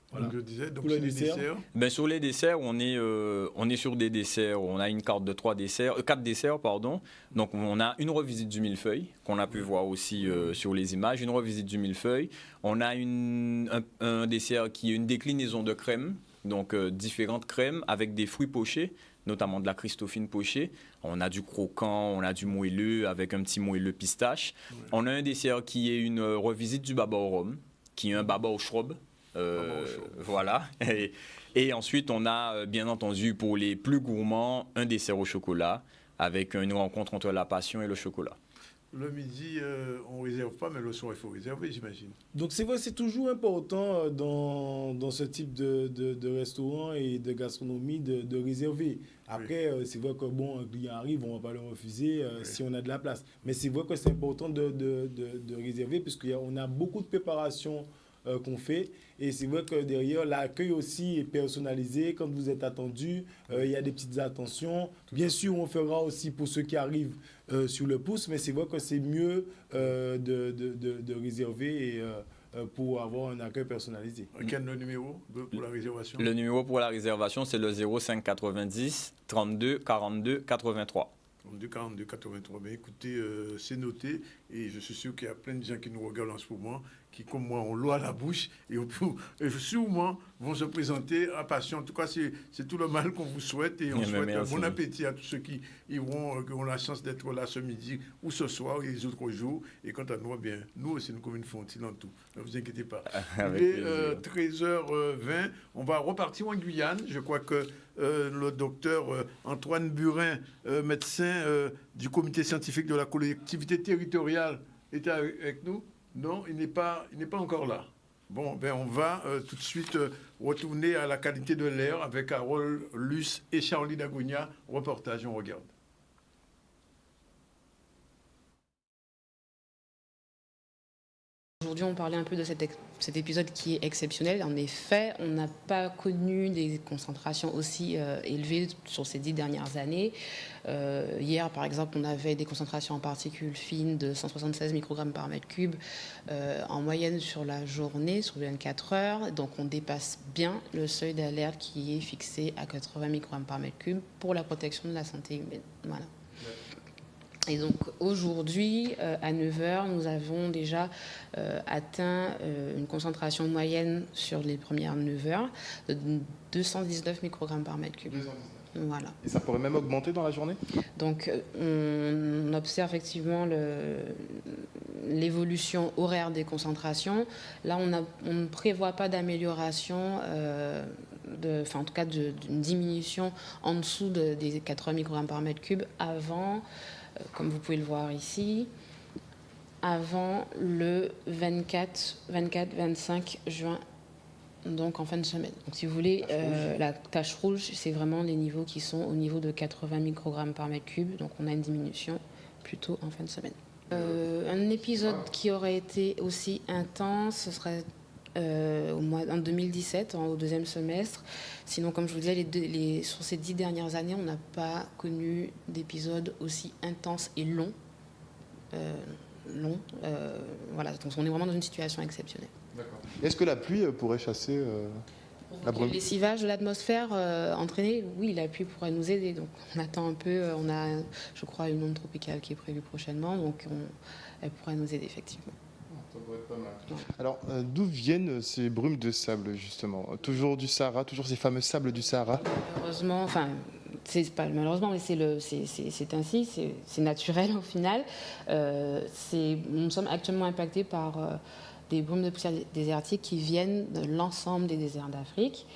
Voilà. Donc, je disais, donc pour les desserts. Sur les desserts, on est sur des desserts. On a une carte de 4 desserts, pardon. Donc, on a une revisite du millefeuille, qu'on a pu voir aussi sur les images. Une revisite du millefeuille. On a un dessert qui est une déclinaison de crème, donc différentes crèmes avec des fruits pochés, notamment de la Christophine pochée. On a du croquant, on a du moelleux avec un petit moelleux pistache. Ouais. On a un dessert qui est une revisite du baba au rhum, qui est un baba au schrob. Voilà. Et ensuite, on a, bien entendu, pour les plus gourmands, un dessert au chocolat avec une rencontre entre la passion et le chocolat. Le midi, on ne réserve pas, mais le soir, il faut réserver, j'imagine. Donc, c'est vrai, c'est toujours important dans ce type de restaurant et de gastronomie de réserver. Après, oui. C'est vrai que, un client arrive, on ne va pas le refuser si on a de la place. Mais c'est vrai que c'est important de réserver puisqu'on a beaucoup de préparation qu'on fait. Et c'est vrai que derrière, l'accueil aussi est personnalisé. Quand vous êtes attendu, il y a des petites attentions. Bien sûr, on fera aussi pour ceux qui arrivent sur le pouce, mais c'est vrai que c'est mieux de réserver et, pour avoir un accueil personnalisé. Quel est le numéro pour la réservation? Le numéro pour la réservation, c'est le 05 90 32 42 83. 42 83. Mais écoutez, c'est noté et je suis sûr qu'il y a plein de gens qui nous regardent en ce moment qui, comme moi, ont l'eau à la bouche et sûrement vont se présenter à Passion. En tout cas, c'est tout le mal qu'on vous souhaite et on souhaite un bon appétit à tous ceux qui ont la chance d'être là ce midi ou ce soir et les autres jours. Et quant à nous, bien, nous aussi, nous communiquons dans tout. Ne vous inquiétez pas. Il est 13h20. On va repartir en Guyane. Je crois que le docteur Antoine Burin, médecin du comité scientifique de la collectivité territoriale, est avec nous. Non, il n'est pas encore là. Bon, on va tout de suite retourner à la qualité de l'air avec Harold Luce et Charlie Dagonia. Reportage, on regarde. Aujourd'hui, on parlait un peu de cet épisode qui est exceptionnel. En effet, on n'a pas connu des concentrations aussi élevées sur ces 10 dernières années. Hier, par exemple, on avait des concentrations en particules fines de 176 microgrammes par mètre cube en moyenne sur la journée, sur 24 heures. Donc, on dépasse bien le seuil d'alerte qui est fixé à 80 microgrammes par mètre cube pour la protection de la santé humaine. Voilà. Et donc aujourd'hui, à 9h, nous avons déjà atteint une concentration moyenne sur les premières 9h de 219 microgrammes par mètre cube. 219. Voilà. Et ça pourrait même augmenter dans la journée ? Donc on observe effectivement l'évolution horaire des concentrations. Là, on ne prévoit pas d'amélioration, en tout cas d'une diminution en dessous des 80 microgrammes par mètre cube avant... Comme vous pouvez le voir ici, avant le 24-25 juin, donc en fin de semaine. Donc si vous voulez, la tache rouge, c'est vraiment les niveaux qui sont au niveau de 80 microgrammes par mètre cube. Donc on a une diminution plutôt en fin de semaine. Un épisode qui aurait été aussi intense, ce serait en 2017, au deuxième semestre. Sinon, comme je vous disais, sur ces 10 dernières années, on n'a pas connu d'épisodes aussi intenses et longs. Voilà, donc on est vraiment dans une situation exceptionnelle. D'accord. Est-ce que la pluie pourrait chasser la brume. Le lessivage de l'atmosphère entraîné, oui, la pluie pourrait nous aider. Donc on attend un peu, on a, je crois, une onde tropicale qui est prévue prochainement, donc elle pourrait nous aider effectivement. Ça pourrait être pas mal. Alors, d'où viennent ces brumes de sable, justement? Toujours du Sahara, toujours ces fameux sables du Sahara? Malheureusement, enfin, c'est pas malheureusement, mais c'est ainsi, c'est naturel au final. Nous sommes actuellement impactés par des brumes de poussière désertique qui viennent de l'ensemble des déserts d'Afrique.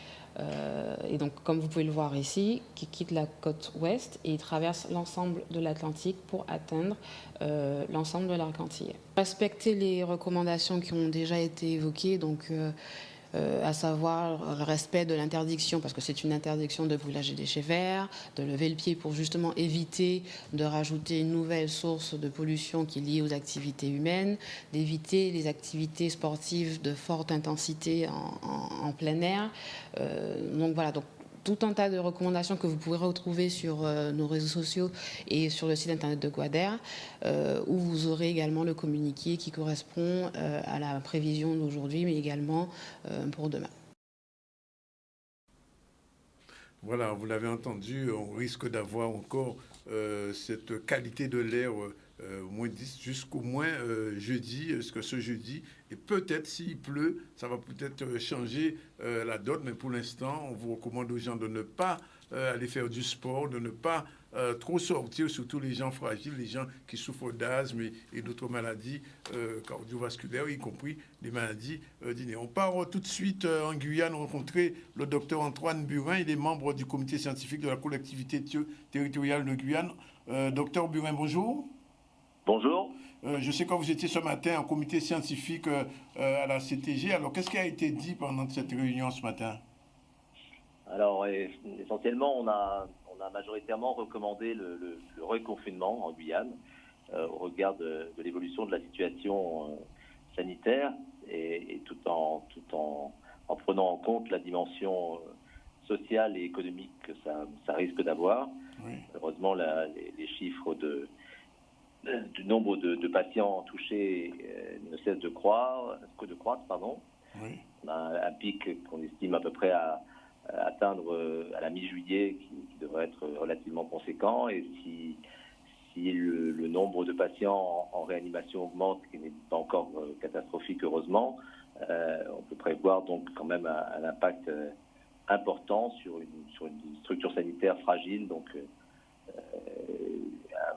Et donc, comme vous pouvez le voir ici, qui quittent la côte ouest et ils traversent l'ensemble de l'Atlantique pour atteindre l'ensemble de l'arc antillais. Respecter les recommandations qui ont déjà été évoquées, donc à savoir le respect de l'interdiction, parce que c'est une interdiction de brûlage des déchets verts, de lever le pied pour justement éviter de rajouter une nouvelle source de pollution qui est liée aux activités humaines, d'éviter les activités sportives de forte intensité en plein air. Donc voilà, donc tout un tas de recommandations que vous pourrez retrouver sur nos réseaux sociaux et sur le site internet de Guader, où vous aurez également le communiqué qui correspond à la prévision d'aujourd'hui, mais également pour demain. Voilà, vous l'avez entendu, on risque d'avoir encore cette qualité de l'air moins 10 jusqu'au moins jeudi, parce que ce jeudi, et peut-être s'il pleut, ça va peut-être changer la donne, mais pour l'instant, on vous recommande aux gens de ne pas aller faire du sport, de ne pas trop sortir, surtout les gens fragiles, les gens qui souffrent d'asthme et d'autres maladies cardiovasculaires, y compris des maladies d'inné. On part tout de suite en Guyane rencontrer le docteur Antoine Burin. Il est membre du comité scientifique de la collectivité territoriale de Guyane. Docteur Burin, bonjour. Bonjour. Je sais que vous étiez ce matin en comité scientifique à la CTG. Alors, qu'est-ce qui a été dit pendant cette réunion ce matin? Alors, essentiellement, on a majoritairement recommandé le reconfinement en Guyane au regard de l'évolution de la situation sanitaire et tout en prenant en compte la dimension sociale et économique que ça risque d'avoir. Oui. Malheureusement, les chiffres du nombre de patients touchés ne cessent de croître. Oui. On a un pic qu'on estime à peu près à atteindre à la mi-juillet qui devrait être relativement conséquent, et si le nombre de patients en réanimation augmente, ce qui n'est pas encore catastrophique heureusement, on peut prévoir donc quand même un impact important sur une structure sanitaire fragile. Donc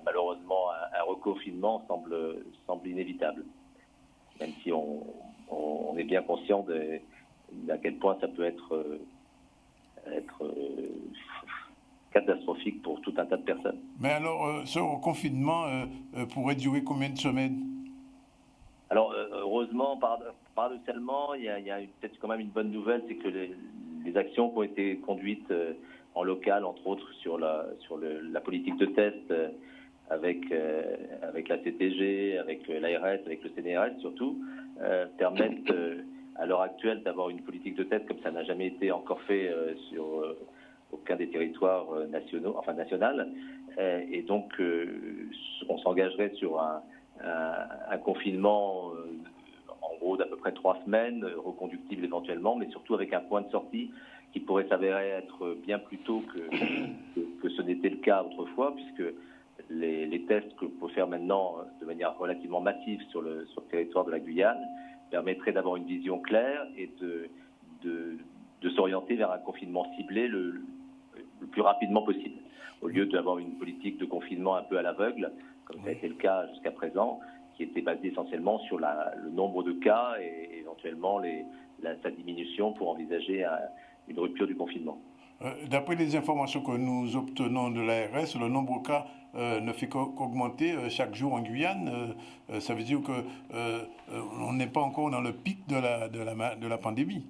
malheureusement un reconfinement semble inévitable, même si on est bien conscient d'à quel point ça peut être catastrophique pour tout un tas de personnes. Mais alors, ce confinement pourrait durer combien de semaines? Alors, heureusement, paradoxalement, il y a peut-être quand même une bonne nouvelle, c'est que les actions qui ont été conduites en local, entre autres sur la politique de test avec la CTG, avec l'ARS, avec le CNRS surtout, permettent à l'heure actuelle d'avoir une politique de test comme ça n'a jamais été encore fait sur aucun des territoires national. Et donc, on s'engagerait sur un confinement en gros d'à peu près 3 semaines, reconductible éventuellement, mais surtout avec un point de sortie qui pourrait s'avérer être bien plus tôt que ce n'était le cas autrefois, puisque les tests que l'on peut faire maintenant de manière relativement massive sur le territoire de la Guyane permettrait d'avoir une vision claire et de s'orienter vers un confinement ciblé le plus rapidement possible, au lieu d'avoir une politique de confinement un peu à l'aveugle, comme ça a été le cas jusqu'à présent, qui était basée essentiellement sur le nombre de cas et éventuellement sa diminution pour envisager une rupture du confinement. D'après les informations que nous obtenons de l'ARS, le nombre de cas ne fait qu'augmenter chaque jour en Guyane. Ça veut dire qu'on n'est pas encore dans le pic de la pandémie.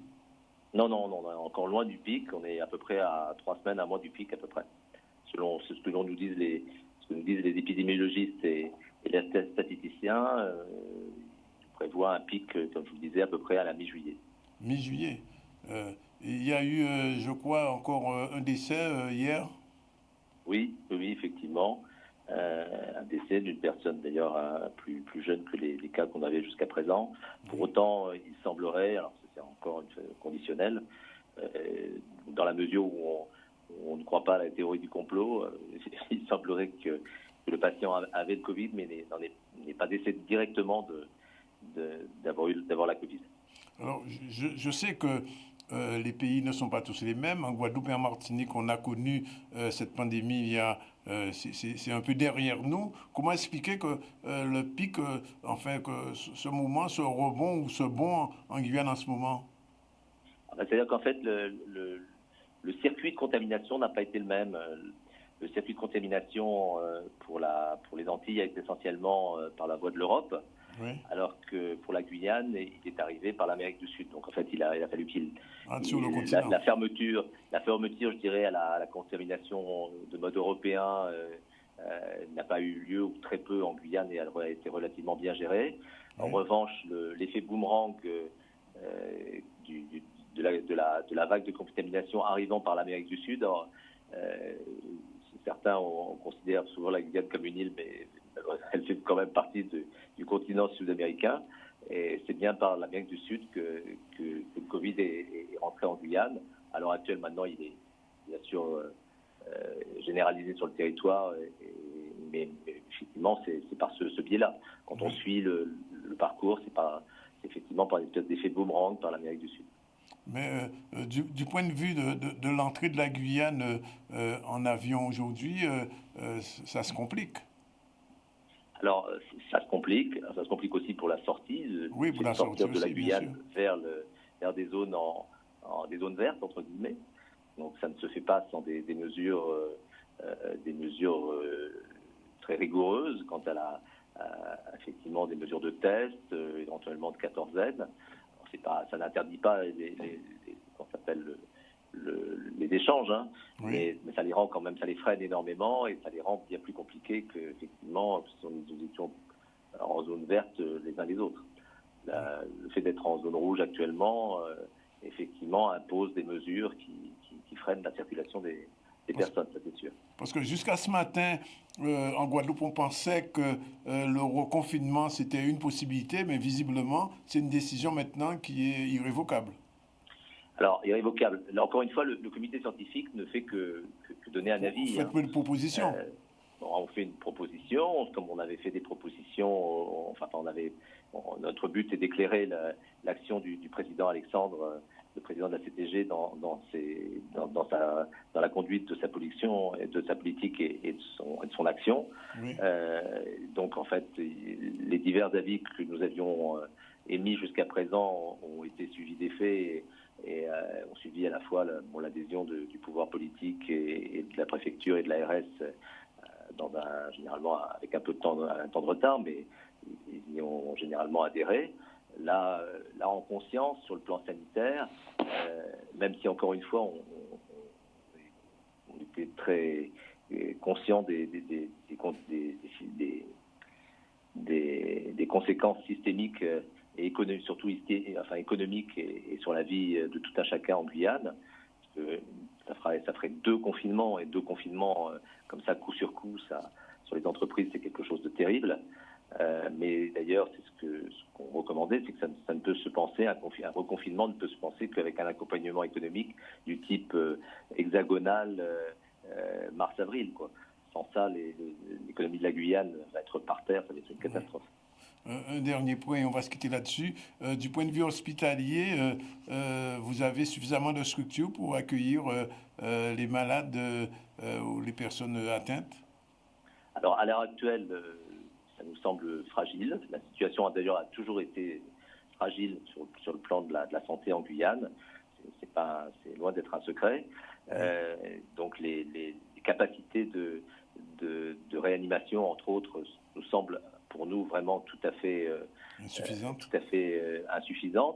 Non, on est encore loin du pic. On est à peu près à 3 semaines, un mois du pic à peu près, selon ce que nous disent les épidémiologistes et les statisticiens. On prévoit un pic, comme je vous le disais, à peu près à la mi-juillet. Mi-juillet. Il y a eu, je crois, encore un décès hier. Oui, effectivement. Un décès d'une personne d'ailleurs plus jeune que les cas qu'on avait jusqu'à présent. Pour autant, il semblerait, alors c'est encore une conditionnelle, dans la mesure où on ne croit pas à la théorie du complot. Il semblerait que le patient avait le Covid, mais n'est pas décédé directement d'avoir la Covid. Alors, je sais que les pays ne sont pas tous les mêmes. En Guadeloupe et en Martinique, on a connu cette pandémie c'est un peu derrière nous. Comment expliquer que le pic, que ce moment, ce rebond ou ce bond en Guyane en ce moment? C'est-à-dire qu'en fait, le circuit de contamination n'a pas été le même. Le circuit de contamination pour les Antilles a été essentiellement par la voie de l'Europe. Oui. Alors que pour la Guyane, il est arrivé par l'Amérique du Sud. Donc en fait, il a fallu la fermeture, je dirais, à la contamination de mode européen n'a pas eu lieu ou très peu en Guyane et elle a été relativement bien gérée. En revanche, l'effet boomerang de la vague de contamination arrivant par l'Amérique du Sud, certains on considère souvent la Guyane comme une île, mais elle fait quand même partie du continent sud-américain. Et c'est bien par l'Amérique du Sud que le Covid est rentré en Guyane. À l'heure actuelle, maintenant, il est bien sûr généralisé sur le territoire, mais effectivement, c'est par ce biais-là. Quand on suit le parcours, c'est effectivement par une espèce d'effet boomerang par l'Amérique du Sud. Mais du point de vue de l'entrée de la Guyane en avion aujourd'hui, ça se complique. Alors, ça se complique aussi pour la sortie. Oui, pour la sortie de la Guyane vers des zones des zones vertes, entre guillemets. Donc, ça ne se fait pas sans des mesures très rigoureuses quant à effectivement des mesures de test, éventuellement de 14N. Ça n'interdit pas les échanges, hein, oui. mais ça les rend quand même, ça les freine énormément et ça les rend bien plus compliqués qu'effectivement nous étions en zone verte les uns les autres. Le fait d'être en zone rouge actuellement, effectivement, impose des mesures qui freinent la circulation des personnes, ça c'est sûr. Parce que jusqu'à ce matin, en Guadeloupe, on pensait que le reconfinement, c'était une possibilité, mais visiblement, c'est une décision maintenant qui est irrévocable. Alors, irrévocable. Là, encore une fois, le comité scientifique ne fait que donner un avis. Vous faites pas une proposition. On fait une proposition, comme on avait fait des propositions. Notre but est d'éclairer l'action du président Alexandre, le président de la CTG, dans la conduite de sa politique et de son action. Oui. Donc, en fait, les divers avis que nous avions émis jusqu'à présent ont été suivis des faits et ont suivi à la fois l'adhésion du pouvoir politique et de la préfecture et de l'ARS généralement avec un temps de retard, mais ils y ont généralement adhéré. Là, en conscience, sur le plan sanitaire, même si encore une fois, on était très conscient des conséquences systémiques et économiques, surtout économiques et sur la vie de tout un chacun en Guyane. Ça ferait deux confinements comme ça, coup sur coup, sur les entreprises, c'est quelque chose de terrible. Mais d'ailleurs, c'est ce qu'on recommandait, c'est que ça ne peut se penser, un reconfinement ne peut se penser qu'avec un accompagnement économique du type hexagonal mars-avril, quoi. Sans ça, l'économie de la Guyane va être par terre, ça va être une catastrophe. Un dernier point, on va se quitter là-dessus. Du point de vue hospitalier, vous avez suffisamment de structures pour accueillir les malades ou les personnes atteintes? Alors, à l'heure actuelle, ça nous semble fragile. La situation d'ailleurs a toujours été fragile sur le plan de la santé en Guyane. C'est loin d'être un secret. Donc, les capacités de réanimation, entre autres, nous semblent pour nous vraiment tout à fait insuffisante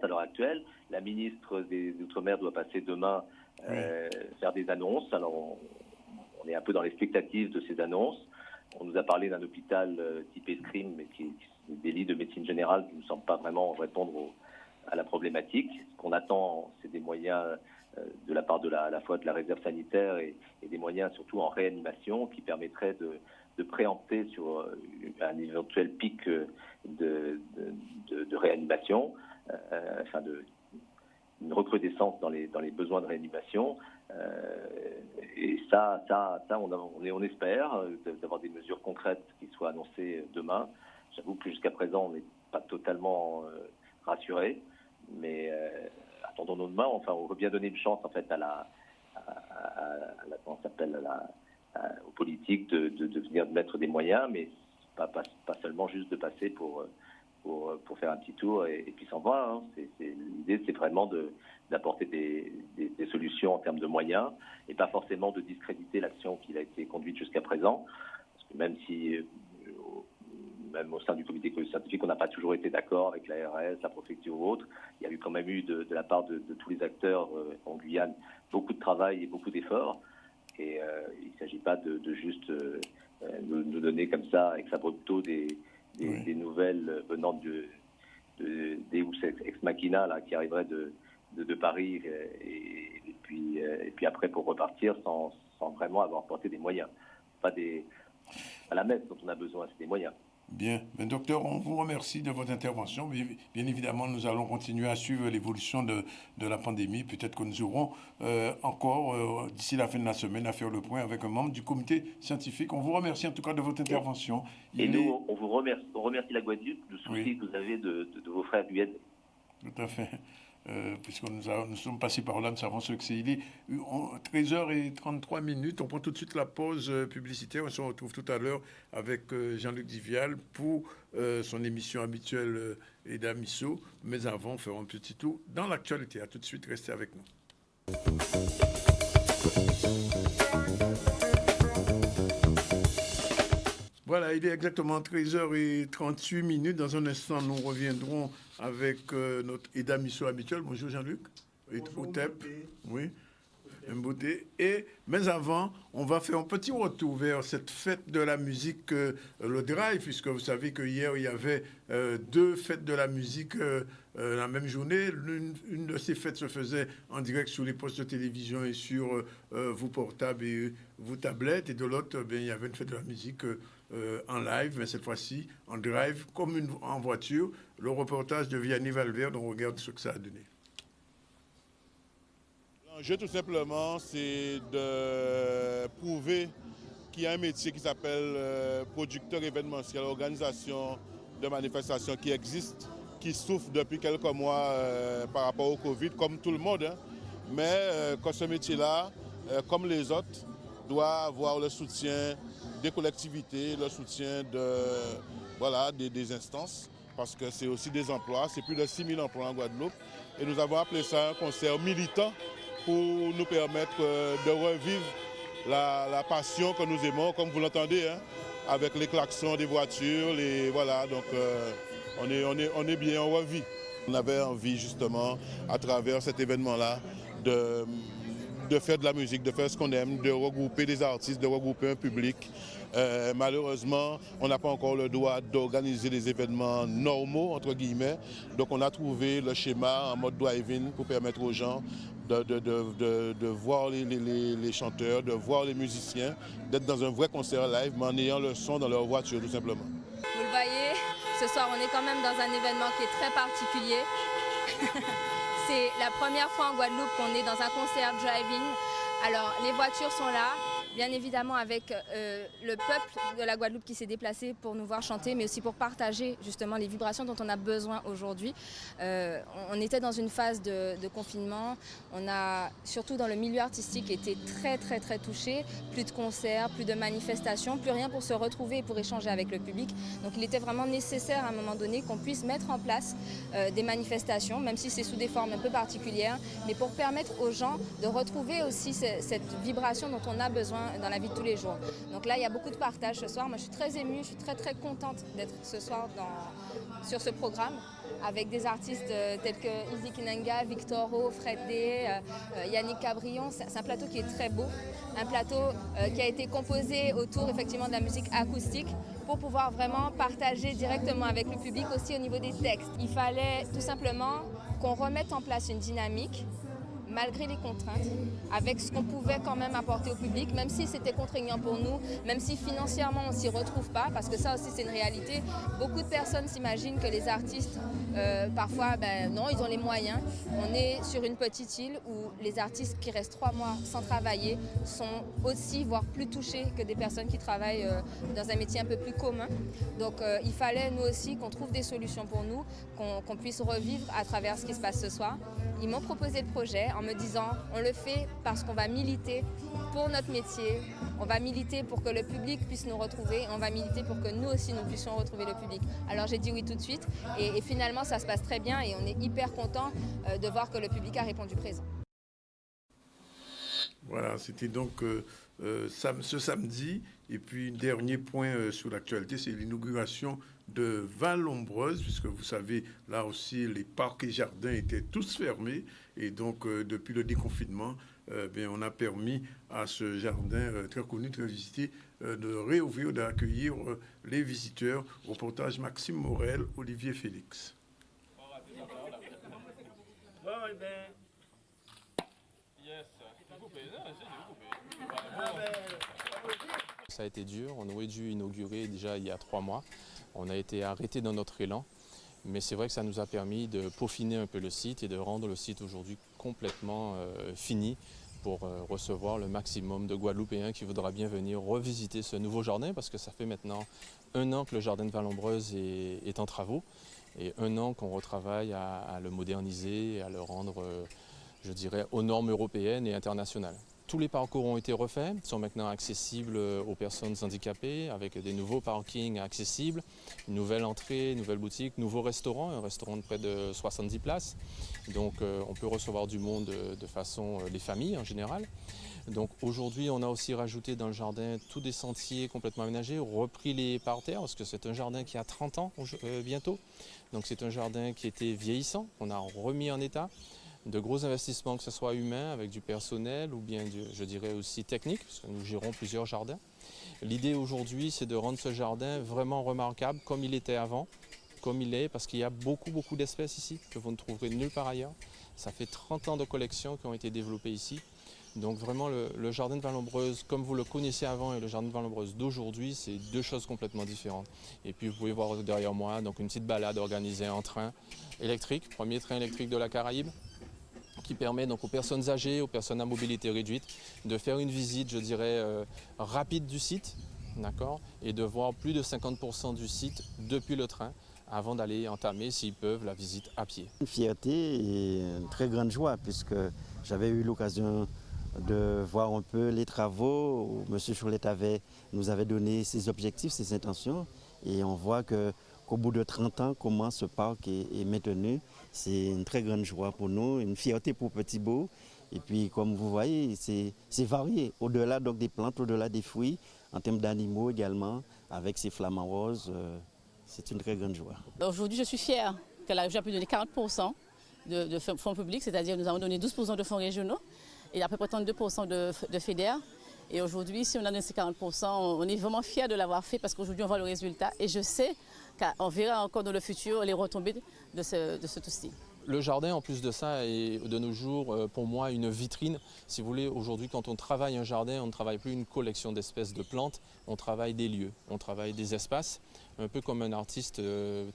à l'heure actuelle. La ministre des Outre-mer doit passer demain faire des annonces. Alors on est un peu dans l'expectative de ces annonces. On nous a parlé d'un hôpital type escrime, mais qui est des lits de médecine générale qui ne semblent pas vraiment répondre à la problématique. Ce qu'on attend, c'est des moyens de la part à la fois de la réserve sanitaire et des moyens surtout en réanimation qui permettraient de préempter sur un éventuel pic de réanimation, une recrudescence dans les besoins de réanimation. Et ça on espère d'avoir des mesures concrètes qui soient annoncées demain. J'avoue que jusqu'à présent, on n'est pas totalement rassurés, mais attendons-nous demain. Enfin, on veut bien donner une chance en fait aux politiques de venir mettre des moyens, mais pas seulement juste de passer pour faire un petit tour et puis s'en va. Hein. L'idée, c'est vraiment d'apporter des solutions en termes de moyens et pas forcément de discréditer l'action qui a été conduite jusqu'à présent. Parce que même au sein du comité scientifique, on n'a pas toujours été d'accord avec l'ARS, la préfecture ou autre. Il y a eu quand même eu de la part de tous les acteurs en Guyane beaucoup de travail et beaucoup d'efforts. Et il ne s'agit pas de juste nous donner comme ça, ex abrupto, des nouvelles venant de Deus Ex Machina là, qui arriveraient de Paris et puis après pour repartir sans vraiment avoir porté des moyens. Pas la messe dont on a besoin, c'est des moyens. Bien. Mais docteur, on vous remercie de votre intervention. Bien évidemment, nous allons continuer à suivre l'évolution de la pandémie. Peut-être que nous aurons encore, d'ici la fin de la semaine, à faire le point avec un membre du comité scientifique. On vous remercie en tout cas de votre intervention. On remercie la Guadeloupe du souci que vous avez de vos frères guyanais. Tout à fait. Puisque nous sommes passés par là, nous savons ce que c'est. Il est 13h33. On prend tout de suite la pause publicitaire. On se retrouve tout à l'heure avec Jean-Luc Divial pour son émission habituelle Eda Misso. Mais avant, on fera un petit tour dans l'actualité. À tout de suite, restez avec nous. Voilà, il est exactement 13h38. Dans un instant, nous reviendrons avec notre Eda Misso habituel. Bonjour Jean-Luc. Bonjour, Otep. Oui, Mbouté. Mais avant, on va faire un petit retour vers cette fête de la musique, le Drive, puisque vous savez qu'hier, il y avait 2 fêtes de la musique la même journée. Une de ces fêtes se faisait en direct sur les postes de télévision et sur vos portables et vos tablettes. Et de l'autre, il y avait une fête de la musique en live, mais cette fois-ci en drive, comme en voiture. Le reportage de Vianney Valverde, on regarde ce que ça a donné. L'enjeu, tout simplement, c'est de prouver qu'il y a un métier qui s'appelle producteur événementiel, organisation de manifestations qui existe, qui souffre depuis quelques mois par rapport au Covid, comme tout le monde. Hein. Mais que ce métier-là, comme les autres, doit avoir le soutien des collectivités, le soutien des instances, parce que c'est aussi des emplois, c'est plus de 6 000 emplois en Guadeloupe. Et nous avons appelé ça un concert militant pour nous permettre de revivre la passion que nous aimons, comme vous l'entendez, hein, avec les klaxons des voitures, donc on est bien, on revit. On avait envie justement, à travers cet événement-là, de faire de la musique, de faire ce qu'on aime, de regrouper des artistes, de regrouper un public. Malheureusement, on n'a pas encore le droit d'organiser des événements normaux, entre guillemets. Donc on a trouvé le schéma en mode drive-in pour permettre aux gens de voir les chanteurs, de voir les musiciens, d'être dans un vrai concert live, mais en ayant le son dans leur voiture, tout simplement. Vous le voyez, ce soir, on est quand même dans un événement qui est très particulier. C'est la première fois en Guadeloupe qu'on est dans un concert drive-in. Alors, les voitures sont là, bien évidemment avec le peuple de la Guadeloupe qui s'est déplacé pour nous voir chanter, mais aussi pour partager justement les vibrations dont on a besoin aujourd'hui. On était dans une phase de confinement. On a, surtout dans le milieu artistique, été très touché. Plus de concerts, plus de manifestations, plus rien pour se retrouver et pour échanger avec le public. Donc il était vraiment nécessaire à un moment donné qu'on puisse mettre en place des manifestations, même si c'est sous des formes un peu particulières, mais pour permettre aux gens de retrouver aussi cette vibration dont on a besoin dans la vie de tous les jours. Donc là, il y a beaucoup de partage ce soir. Moi, je suis très émue, je suis très contente d'être ce soir sur ce programme avec des artistes tels que Izzy Kinanga, Victor O, Fred D, Yannick Cabrion. C'est un plateau qui est très beau, un plateau qui a été composé autour effectivement de la musique acoustique pour pouvoir vraiment partager directement avec le public aussi au niveau des textes. Il fallait tout simplement qu'on remette en place une dynamique, malgré les contraintes, avec ce qu'on pouvait quand même apporter au public, même si c'était contraignant pour nous, même si financièrement on ne s'y retrouve pas, parce que ça aussi c'est une réalité. Beaucoup de personnes s'imaginent que les artistes, parfois, non, ils ont les moyens. On est sur une petite île où les artistes qui restent 3 mois sans travailler sont aussi, voire plus touchés que des personnes qui travaillent dans un métier un peu plus commun. Donc il fallait nous aussi qu'on trouve des solutions pour nous, qu'on puisse revivre à travers ce qui se passe ce soir. Ils m'ont proposé le projet en me disant on le fait parce qu'on va militer pour notre métier, on va militer pour que le public puisse nous retrouver, on va militer pour que nous aussi nous puissions retrouver le public. Alors j'ai dit oui tout de suite et finalement ça se passe très bien et on est hyper content de voir que le public a répondu présent. Voilà, c'était donc ce samedi. Et puis, dernier point sur l'actualité, c'est l'inauguration de Val-Lombreuse, puisque vous savez, là aussi, les parcs et jardins étaient tous fermés. Et donc, depuis le déconfinement, on a permis à ce jardin très connu, très visité, de réouvrir, d'accueillir les visiteurs. Reportage Maxime Morel, Olivier Félix. Ça a été dur, on aurait dû inaugurer déjà il y a 3 mois. On a été arrêté dans notre élan, mais c'est vrai que ça nous a permis de peaufiner un peu le site et de rendre le site aujourd'hui complètement fini pour recevoir le maximum de Guadeloupéens qui voudraient bien venir revisiter ce nouveau jardin parce que ça fait maintenant 1 an que le jardin de Val-Lombreuse est en travaux et 1 an qu'on retravaille à le moderniser, à le rendre, je dirais, aux normes européennes et internationales. Tous les parcours ont été refaits, sont maintenant accessibles aux personnes handicapées avec des nouveaux parkings accessibles, une nouvelle entrée, une nouvelle boutique, nouveau restaurant, un restaurant de près de 70 places. Donc on peut recevoir du monde de façon, les familles en général. Donc aujourd'hui on a aussi rajouté dans le jardin tous des sentiers complètement aménagés, repris les parterres parce que c'est un jardin qui a 30 ans bientôt. Donc c'est un jardin qui était vieillissant, qu'on a remis en état. De gros investissements, que ce soit humain avec du personnel ou bien, je dirais aussi technique, parce que nous gérons plusieurs jardins. L'idée aujourd'hui, c'est de rendre ce jardin vraiment remarquable comme il était avant, comme il est, parce qu'il y a beaucoup d'espèces ici que vous ne trouverez nulle part ailleurs. Ça fait 30 ans de collections qui ont été développées ici. Donc vraiment, le jardin de Val-Lombreuse, comme vous le connaissiez avant, et le jardin de Val-Lombreuse d'aujourd'hui, c'est 2 choses complètement différentes. Et puis vous pouvez voir derrière moi donc une petite balade organisée en train électrique, premier train électrique de la Caraïbe, qui permet donc aux personnes âgées, aux personnes à mobilité réduite, de faire une visite, je dirais, rapide du site, d'accord, et de voir plus de 50% du site depuis le train, avant d'aller entamer, s'ils peuvent, la visite à pied. Une fierté et une très grande joie, puisque j'avais eu l'occasion de voir un peu les travaux. M. Choulette nous avait donné ses objectifs, ses intentions, et on voit qu'au bout de 30 ans, comment ce parc est maintenu. C'est une très grande joie pour nous, une fierté pour Petit-Beau. Et puis, comme vous voyez, c'est varié. Au-delà donc des plantes, au-delà des fruits, en termes d'animaux également, avec ces flamants roses, c'est une très grande joie. Aujourd'hui, je suis fière que la région a pu donner 40% de fonds publics, c'est-à-dire nous avons donné 12% de fonds régionaux et à peu près 32% de FEDER. Et aujourd'hui, si on a donné ces 40%, on est vraiment fiers de l'avoir fait parce qu'aujourd'hui, on voit le résultat. Et je sais qu'on verra encore dans le futur les retombées de ce outil. Le jardin, en plus de ça, est de nos jours, pour moi, une vitrine. Si vous voulez, aujourd'hui, quand on travaille un jardin, on ne travaille plus une collection d'espèces de plantes, on travaille des lieux, on travaille des espaces, un peu comme un artiste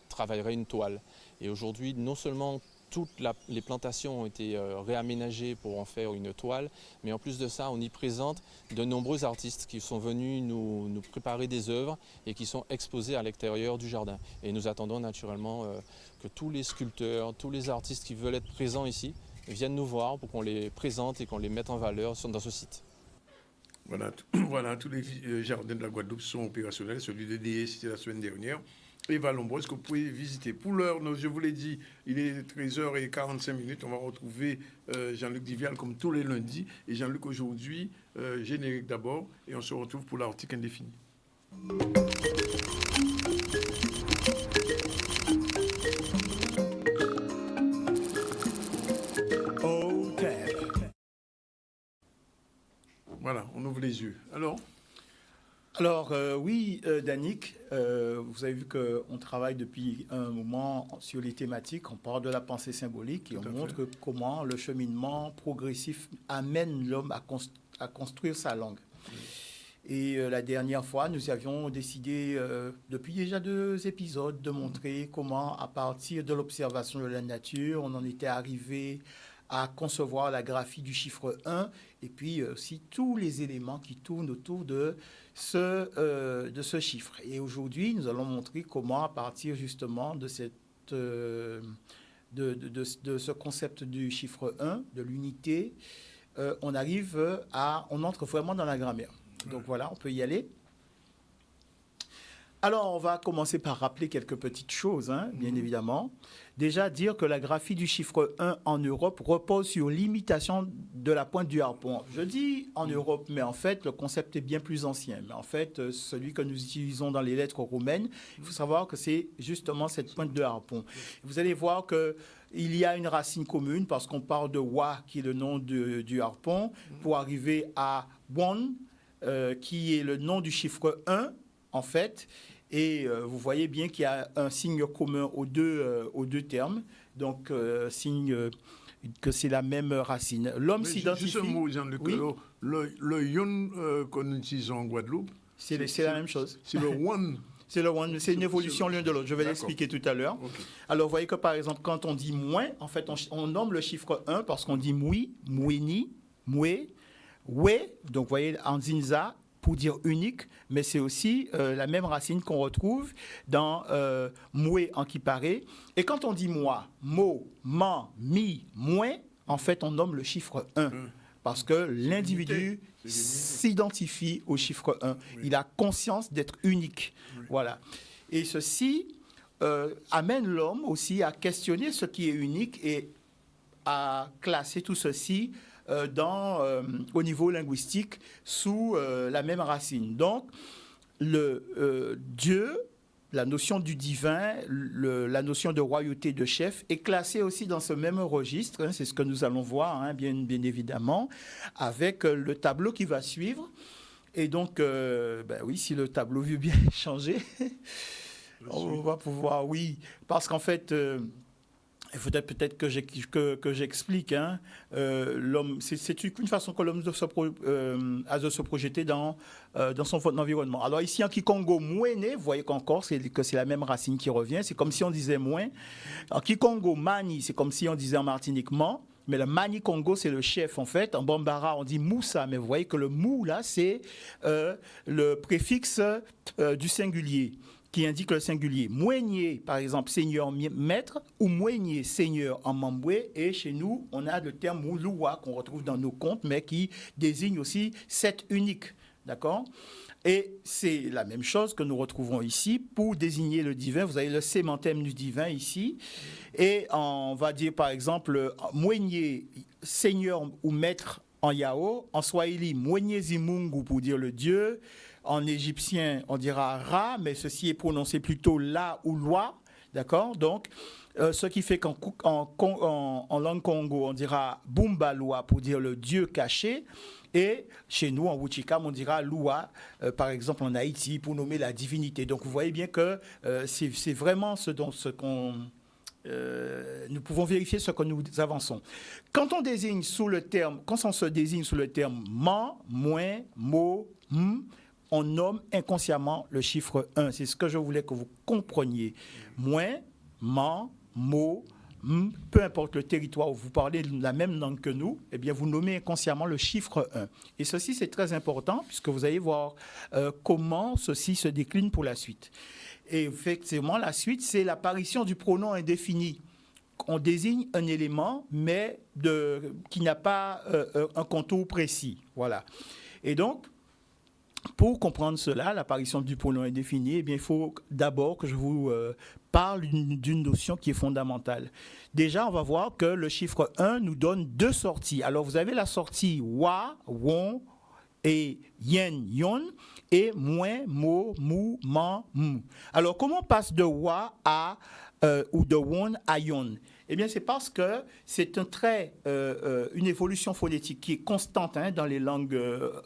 travaillerait une toile. Et aujourd'hui, non seulement toutes les plantations ont été réaménagées pour en faire une toile, mais en plus de ça, on y présente de nombreux artistes qui sont venus nous préparer des œuvres et qui sont exposées à l'extérieur du jardin. Et nous attendons naturellement que tous les sculpteurs, tous les artistes qui veulent être présents ici viennent nous voir pour qu'on les présente et qu'on les mette en valeur dans ce site. Voilà, tous les jardins de la Guadeloupe sont opérationnels. Celui de DE, c'était la semaine dernière. Et Val-Lombreuse que vous pouvez visiter. Pour l'heure, je vous l'ai dit, il est 13h45. On va retrouver Jean-Luc Divial comme tous les lundis. Et Jean-Luc aujourd'hui, générique d'abord. Et on se retrouve pour l'article indéfini. Voilà, on ouvre les yeux. Alors, Alors oui, Danick, vous avez vu qu'on travaille depuis un moment sur les thématiques, on parle de la pensée symbolique et on montre comment le cheminement progressif amène l'homme à construire sa langue. Et la dernière fois, nous avions décidé, depuis déjà 2 épisodes, de montrer comment, à partir de l'observation de la nature, on en était arrivé à concevoir la graphie du chiffre 1 et puis aussi tous les éléments qui tournent autour de ce chiffre. Et aujourd'hui, nous allons montrer comment, à partir justement de ce concept du chiffre 1, de l'unité, on entre vraiment dans la grammaire. Donc voilà, on peut y aller. Alors, on va commencer par rappeler quelques petites choses, bien évidemment. Déjà, dire que la graphie du chiffre 1 en Europe repose sur l'imitation de la pointe du harpon. Je dis en Europe, mais en fait, le concept est bien plus ancien. Mais en fait, celui que nous utilisons dans les lettres romaines, il faut savoir que c'est justement cette pointe de harpon. Vous allez voir qu'il y a une racine commune parce qu'on parle de wa, qui est le nom du harpon, pour arriver à won, qui est le nom du chiffre 1, en fait. Et vous voyez bien qu'il y a un signe commun aux deux termes, donc signe que c'est la même racine. L'homme s'identifie... Juste un mot, Jean-Luc. Oui. Le yon qu'on utilise en Guadeloupe... C'est la même chose. C'est le one. C'est le one, c'est une évolution l'un de l'autre. Je vais l'expliquer tout à l'heure. Okay. Alors, vous voyez que, par exemple, quand on dit moins, en fait, on nomme le chiffre 1 parce qu'on dit moui, mouini, moué, oué. Donc, vous voyez, en zinza, pour dire unique, mais c'est aussi la même racine qu'on retrouve dans moué en qui paraît. Et quand on dit moi, mo, man, mi, moins, en fait, on nomme le chiffre 1. Parce que l'individu s'identifie au chiffre 1. Oui. Il a conscience d'être unique. Oui. Voilà. Et ceci amène l'homme aussi à questionner ce qui est unique et à classer tout ceci au niveau linguistique sous la même racine. Donc, Dieu, la notion du divin, la notion de royauté de chef est classée aussi dans ce même registre. C'est ce que nous allons voir, bien évidemment, avec le tableau qui va suivre. Et donc, oui, si le tableau veut bien changer, on va pouvoir, oui, parce qu'en fait... il faudrait peut-être que j'explique. L'homme, c'est une façon que l'homme a de se projeter dans son environnement. Alors ici, en Kikongo, mouéné, vous voyez qu'encore, que c'est la même racine qui revient. C'est comme si on disait moins. En Kikongo, mani, c'est comme si on disait en martiniquement. Mais le mani Congo, c'est le chef, en fait. En bambara, on dit moussa. Mais vous voyez que le mou, là, c'est le préfixe du singulier, qui indique le singulier. Moigné, par exemple, seigneur maître, ou moigné, seigneur en mamboué. Et chez nous, on a le terme mouloua qu'on retrouve dans nos contes, mais qui désigne aussi cet unique. D'accord ? Et c'est la même chose que nous retrouvons ici pour désigner le divin. Vous avez le sémantème du divin ici. Et on va dire, par exemple, moigné, seigneur ou maître en yao. En swahili, moigné zimungu pour dire le dieu. En égyptien, on dira Ra, mais ceci est prononcé plutôt La ou Loi, d'accord ? Donc, ce qui fait qu'en langue Congo, on dira Bumba Loi pour dire le Dieu caché. Et chez nous, en Wuchikam, on dira Lua, par exemple en Haïti, pour nommer la divinité. Donc, vous voyez bien que c'est vraiment nous pouvons vérifier ce que nous avançons. Quand on se désigne sous le terme man, moins, mo, on nomme inconsciemment le chiffre 1. C'est ce que je voulais que vous compreniez. Moins, man, mo, peu importe le territoire où vous parlez la même langue que nous, eh bien, vous nommez inconsciemment le chiffre 1. Et ceci, c'est très important puisque vous allez voir comment ceci se décline pour la suite. Et effectivement, la suite, c'est l'apparition du pronom indéfini. On désigne un élément, mais qui n'a pas un contour précis. Voilà. Et donc, pour comprendre cela, l'apparition du pronom indéfini, eh bien, il faut d'abord que je vous parle d'une notion qui est fondamentale. Déjà, on va voir que le chiffre 1 nous donne 2 sorties. Alors, vous avez la sortie wa, won et yen, yon, et moins, mo, mou, man, mou. Alors, comment on passe de wa à ou de won à yon. Eh bien, c'est parce que c'est une évolution phonétique qui est constante dans les langues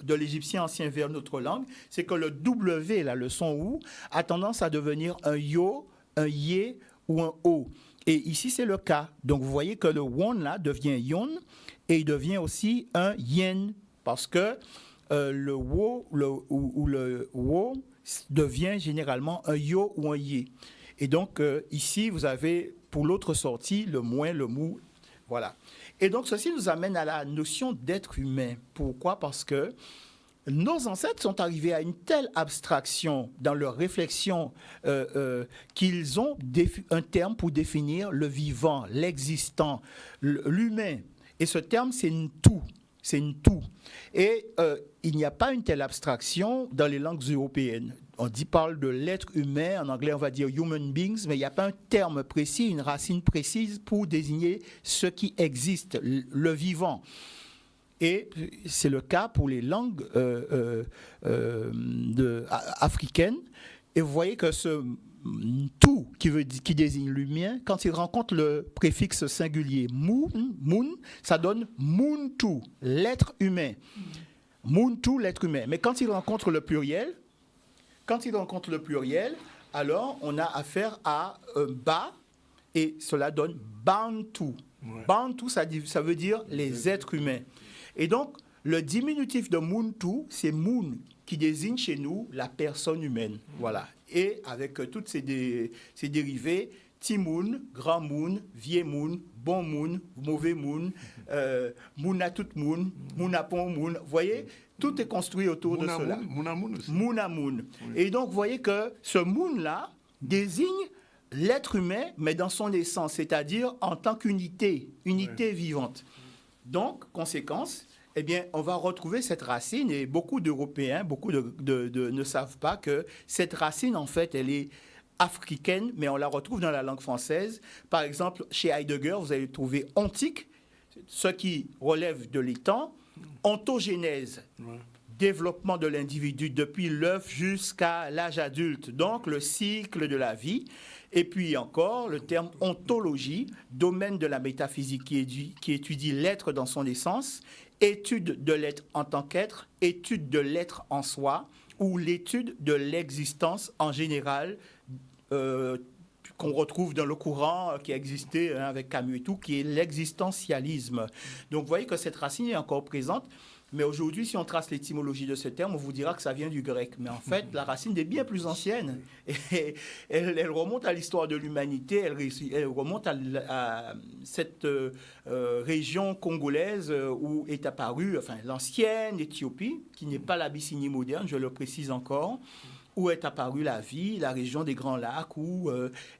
de l'égyptien ancien vers notre langue. C'est que le W, là, le son ou, a tendance à devenir un yo, un yé ou un o. Et ici, c'est le cas. Donc, vous voyez que le won, là, devient yon et il devient aussi un yen parce que le wo ou le wo devient généralement un yo ou un yé. Et donc, ici, vous avez, pour l'autre sortie, le moins, le mou. Voilà. Et donc, ceci nous amène à la notion d'être humain. Pourquoi? Parce que nos ancêtres sont arrivés à une telle abstraction dans leur réflexion qu'ils ont un terme pour définir le vivant, l'existant, l'humain. Et ce terme, c'est une tout. C'est une tout. Et il n'y a pas une telle abstraction dans les langues européennes. On parle de l'être humain, en anglais on va dire human beings, mais il n'y a pas un terme précis, une racine précise pour désigner ce qui existe, le vivant. Et c'est le cas pour les langues africaines. Et vous voyez que ce tout qui désigne l'humain, quand il rencontre le préfixe singulier moon, ça donne muntu, l'être humain. Muntu, l'être humain. Mais quand il rencontre le pluriel, alors on a affaire à ba et cela donne bantu. Ouais. Bantu, ça veut dire les êtres humains. Et donc, le diminutif de muntu, c'est moon, qui désigne chez nous la personne humaine. Voilà. Et avec toutes ces dérivés, petit moon, grand moon, vieux moon, bon moon, mauvais moon, moon à tout moon, moon à pont moon. Vous voyez, tout est construit autour de cela. Moon aussi. Moon à moon. Oui. Et donc, vous voyez que ce moon-là désigne l'être humain, mais dans son essence, c'est-à-dire en tant qu'unité vivante. Donc, conséquence, eh bien, on va retrouver cette racine, et beaucoup d'Européens, ne savent pas que cette racine, en fait, elle est africaine, mais on la retrouve dans la langue française. Par exemple, chez Heidegger, vous allez trouver ontique, ce qui relève de l'étang, ontogénèse, développement de l'individu depuis l'œuf jusqu'à l'âge adulte, donc le cycle de la vie. Et puis encore, le terme ontologie, domaine de la métaphysique qui étudie l'être dans son essence, étude de l'être en tant qu'être, étude de l'être en soi, ou l'étude de l'existence en général, qu'on retrouve dans le courant qui a existé avec Camus et tout, qui est l'existentialisme. Donc vous voyez que cette racine est encore présente. Mais aujourd'hui, si on trace l'étymologie de ce terme, on vous dira que ça vient du grec. Mais en fait, la racine est bien plus ancienne. Et elle remonte à l'histoire de l'humanité, elle remonte à cette région congolaise où est apparue l'ancienne Éthiopie, qui n'est pas l'Abyssinie moderne, je le précise encore, où est apparue la vie, la région des Grands Lacs, où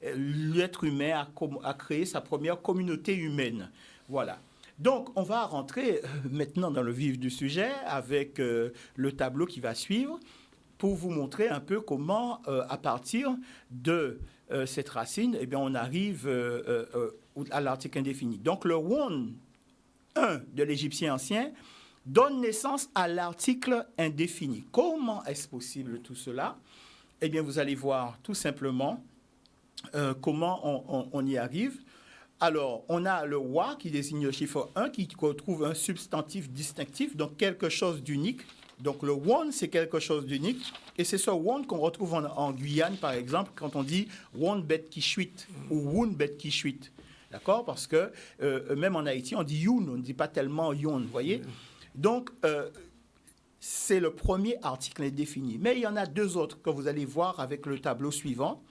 l'être humain a créé sa première communauté humaine. Voilà. Donc, on va rentrer maintenant dans le vif du sujet avec le tableau qui va suivre pour vous montrer un peu comment, à partir de cette racine, eh bien, on arrive à l'article indéfini. Donc, le won 1 de l'égyptien ancien donne naissance à l'article indéfini. Comment est-ce possible tout cela? Eh bien, vous allez voir tout simplement comment on y arrive. Alors, on a le wa qui désigne le chiffre 1, qui retrouve un substantif distinctif, donc quelque chose d'unique. Donc, le won, c'est quelque chose d'unique. Et c'est ce won qu'on retrouve en Guyane, par exemple, quand on dit won bet qui chuite ou woun bet qui chuite. D'accord? Parce que même en Haïti, on dit youn, on ne dit pas tellement yon, vous voyez? Donc, c'est le premier article indéfini. Mais il y en a deux autres que vous allez voir avec le tableau suivant.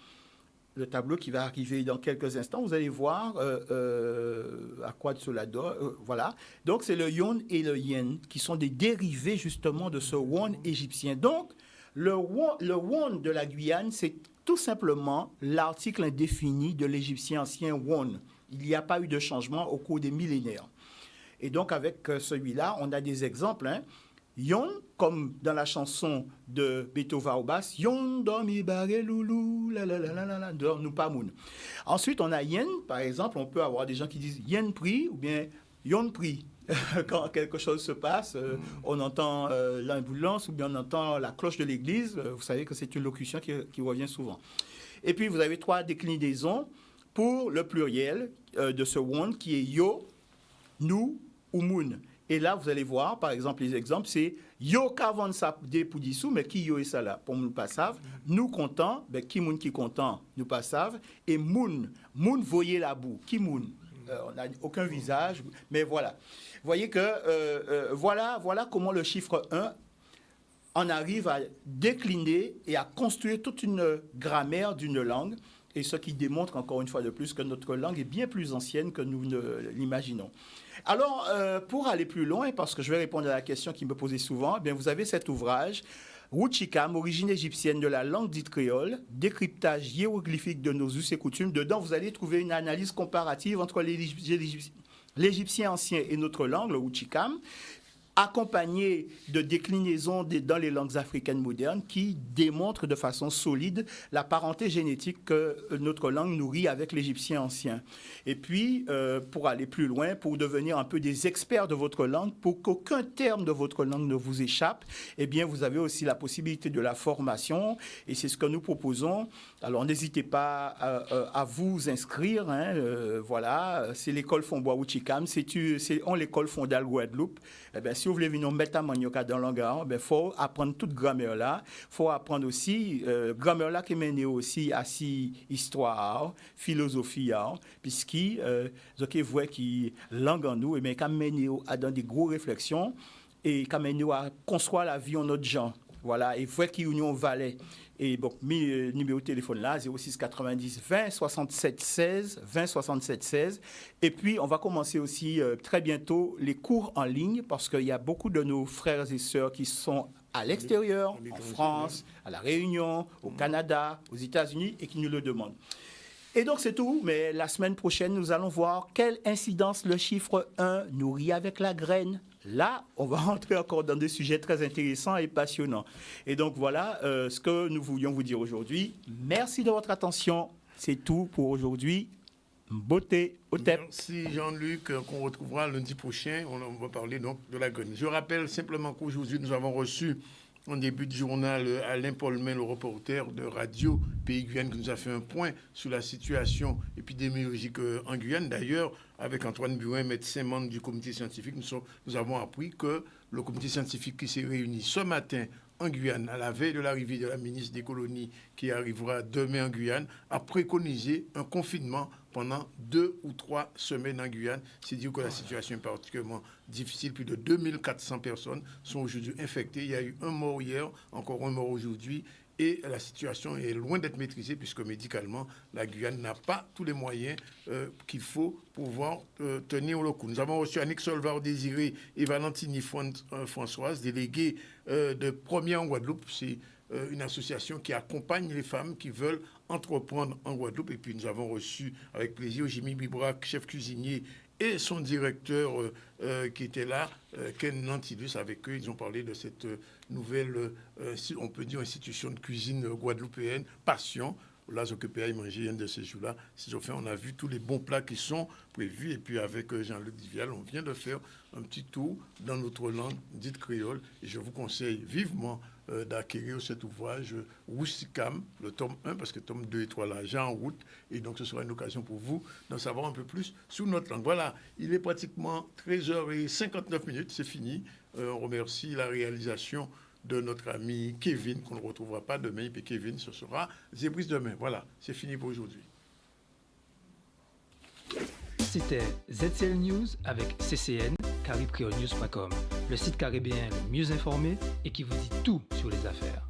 Le tableau qui va arriver dans quelques instants, vous allez voir à quoi cela donne. Voilà. Donc, c'est le yon et le yen qui sont des dérivés justement de ce won égyptien. Donc, le won de la Guyane, c'est tout simplement l'article indéfini de l'égyptien ancien won. Il n'y a pas eu de changement au cours des millénaires. Et donc, avec celui-là, on a des exemples. Yon, comme dans la chanson de Beto Vaobas, Yon dormi baré loulou, la la la la la la, dors nous pas moun. Ensuite, on a yen, par exemple, on peut avoir des gens qui disent yen prie ou bien yon prie. Quand quelque chose se passe, on entend l'ambulance ou bien on entend la cloche de l'église. Vous savez que c'est une locution qui revient souvent. Et puis, vous avez trois déclinaisons pour le pluriel de ce won qui est yo, nous ou moun. Et là, vous allez voir, par exemple, les exemples, c'est yo kavan sa de pour dissous, mais qui yo et ça là, pour nous pas savent. Nous content, ben qui moun qui content, nous pas savent. Et moun voyez la boue, qui moun. On n'a aucun visage, mais voilà. Vous voyez que voilà comment le chiffre 1 on arrive à décliner et à construire toute une grammaire d'une langue, et ce qui démontre encore une fois de plus que notre langue est bien plus ancienne que nous ne l'imaginons. Alors, pour aller plus loin, parce que je vais répondre à la question qui me posait souvent, eh bien, vous avez cet ouvrage, Wuchikam, origine égyptienne de la langue dite créole, décryptage hiéroglyphique de nos us et coutumes. Dedans, vous allez trouver une analyse comparative entre l'égyptien ancien et notre langue, le Wuchikam, accompagné de déclinaisons dans les langues africaines modernes qui démontrent de façon solide la parenté génétique que notre langue nourrit avec l'égyptien ancien. Et puis, pour aller plus loin, pour devenir un peu des experts de votre langue, pour qu'aucun terme de votre langue ne vous échappe, eh bien, vous avez aussi la possibilité de la formation, et c'est ce que nous proposons. Alors, n'hésitez pas à vous inscrire. Voilà, c'est l'école Fonbois Wuchikam, c'est l'école fondale Guadeloupe. Eh bien, si vous voulez venir mettre à manioca dans le langage, il faut apprendre toute grammaire là. Il faut apprendre aussi grammaire là qui mène aussi à si histoire, philosophie, puisque vous voyez que langue en nous, mais quand mène à dans des grosses réflexions et quand mène à construire la vie en notre genre. Voilà, et vous qu'il y a une valet. Et bon, mes numéro de téléphone là, 06 90 20 67 16, 20 67 16. Et puis, on va commencer aussi très bientôt les cours en ligne parce qu'il y a beaucoup de nos frères et sœurs qui sont à l'extérieur, en France, à La Réunion, au Canada, aux États-Unis et qui nous le demandent. Et donc, c'est tout. Mais la semaine prochaine, nous allons voir quelle incidence le chiffre 1 nourrit avec la graine. Là, on va rentrer encore dans des sujets très intéressants et passionnants. Et donc, voilà ce que nous voulions vous dire aujourd'hui. Merci de votre attention. C'est tout pour aujourd'hui. Beauté au TEP. Merci Jean-Luc, qu'on retrouvera lundi prochain. On va parler donc de la graine. Je rappelle simplement qu'aujourd'hui, nous avons reçu en début de journal Alain Paulmin, le reporter de Radio Pays Guyane, qui nous a fait un point sur la situation épidémiologique en Guyane. D'ailleurs, avec Antoine Buin, médecin membre du comité scientifique, nous avons appris que le comité scientifique qui s'est réuni ce matin en Guyane, à la veille de l'arrivée de la ministre des Colonies qui arrivera demain en Guyane, a préconisé un confinement pendant 2 ou 3 semaines en Guyane. C'est dire que la situation est particulièrement difficile. Plus de 2400 personnes sont aujourd'hui infectées. Il y a eu un mort hier, encore un mort aujourd'hui. Et la situation est loin d'être maîtrisée puisque médicalement, la Guyane n'a pas tous les moyens qu'il faut pour pouvoir tenir le coup. Nous avons reçu Annick Solvar-Désiré et Valentini Françoise, déléguées de Première en Guadeloupe. C'est une association qui accompagne les femmes qui veulent entreprendre en Guadeloupe. Et puis nous avons reçu avec plaisir Jimmy Bibrac, chef cuisinier, et son directeur qui était là, Ken Nantidus, avec eux. Ils ont parlé de cette nouvelle, on peut dire, institution de cuisine guadeloupéenne, Passion. Là, Zokepéa, il mangeait un de ces jours-là. On a vu tous les bons plats qui sont prévus. Et puis, avec Jean-Luc Divial, on vient de faire un petit tour dans notre langue dite créole. Et je vous conseille vivement d'acquérir cet ouvrage Wuchikam, le tome 1, parce que tome 2 et 3 là, déjà en route. Et donc, ce sera une occasion pour vous d'en savoir un peu plus sur notre langue. Voilà, il est pratiquement 13h59, c'est fini. On remercie la réalisation de notre ami Kevin, qu'on ne retrouvera pas demain. Et puis Kevin, ce sera Zébris demain. Voilà, c'est fini pour aujourd'hui. C'était ZCL News avec CCN, caribcreolnews.com, le site caribéen le mieux informé et qui vous dit tout sur les affaires.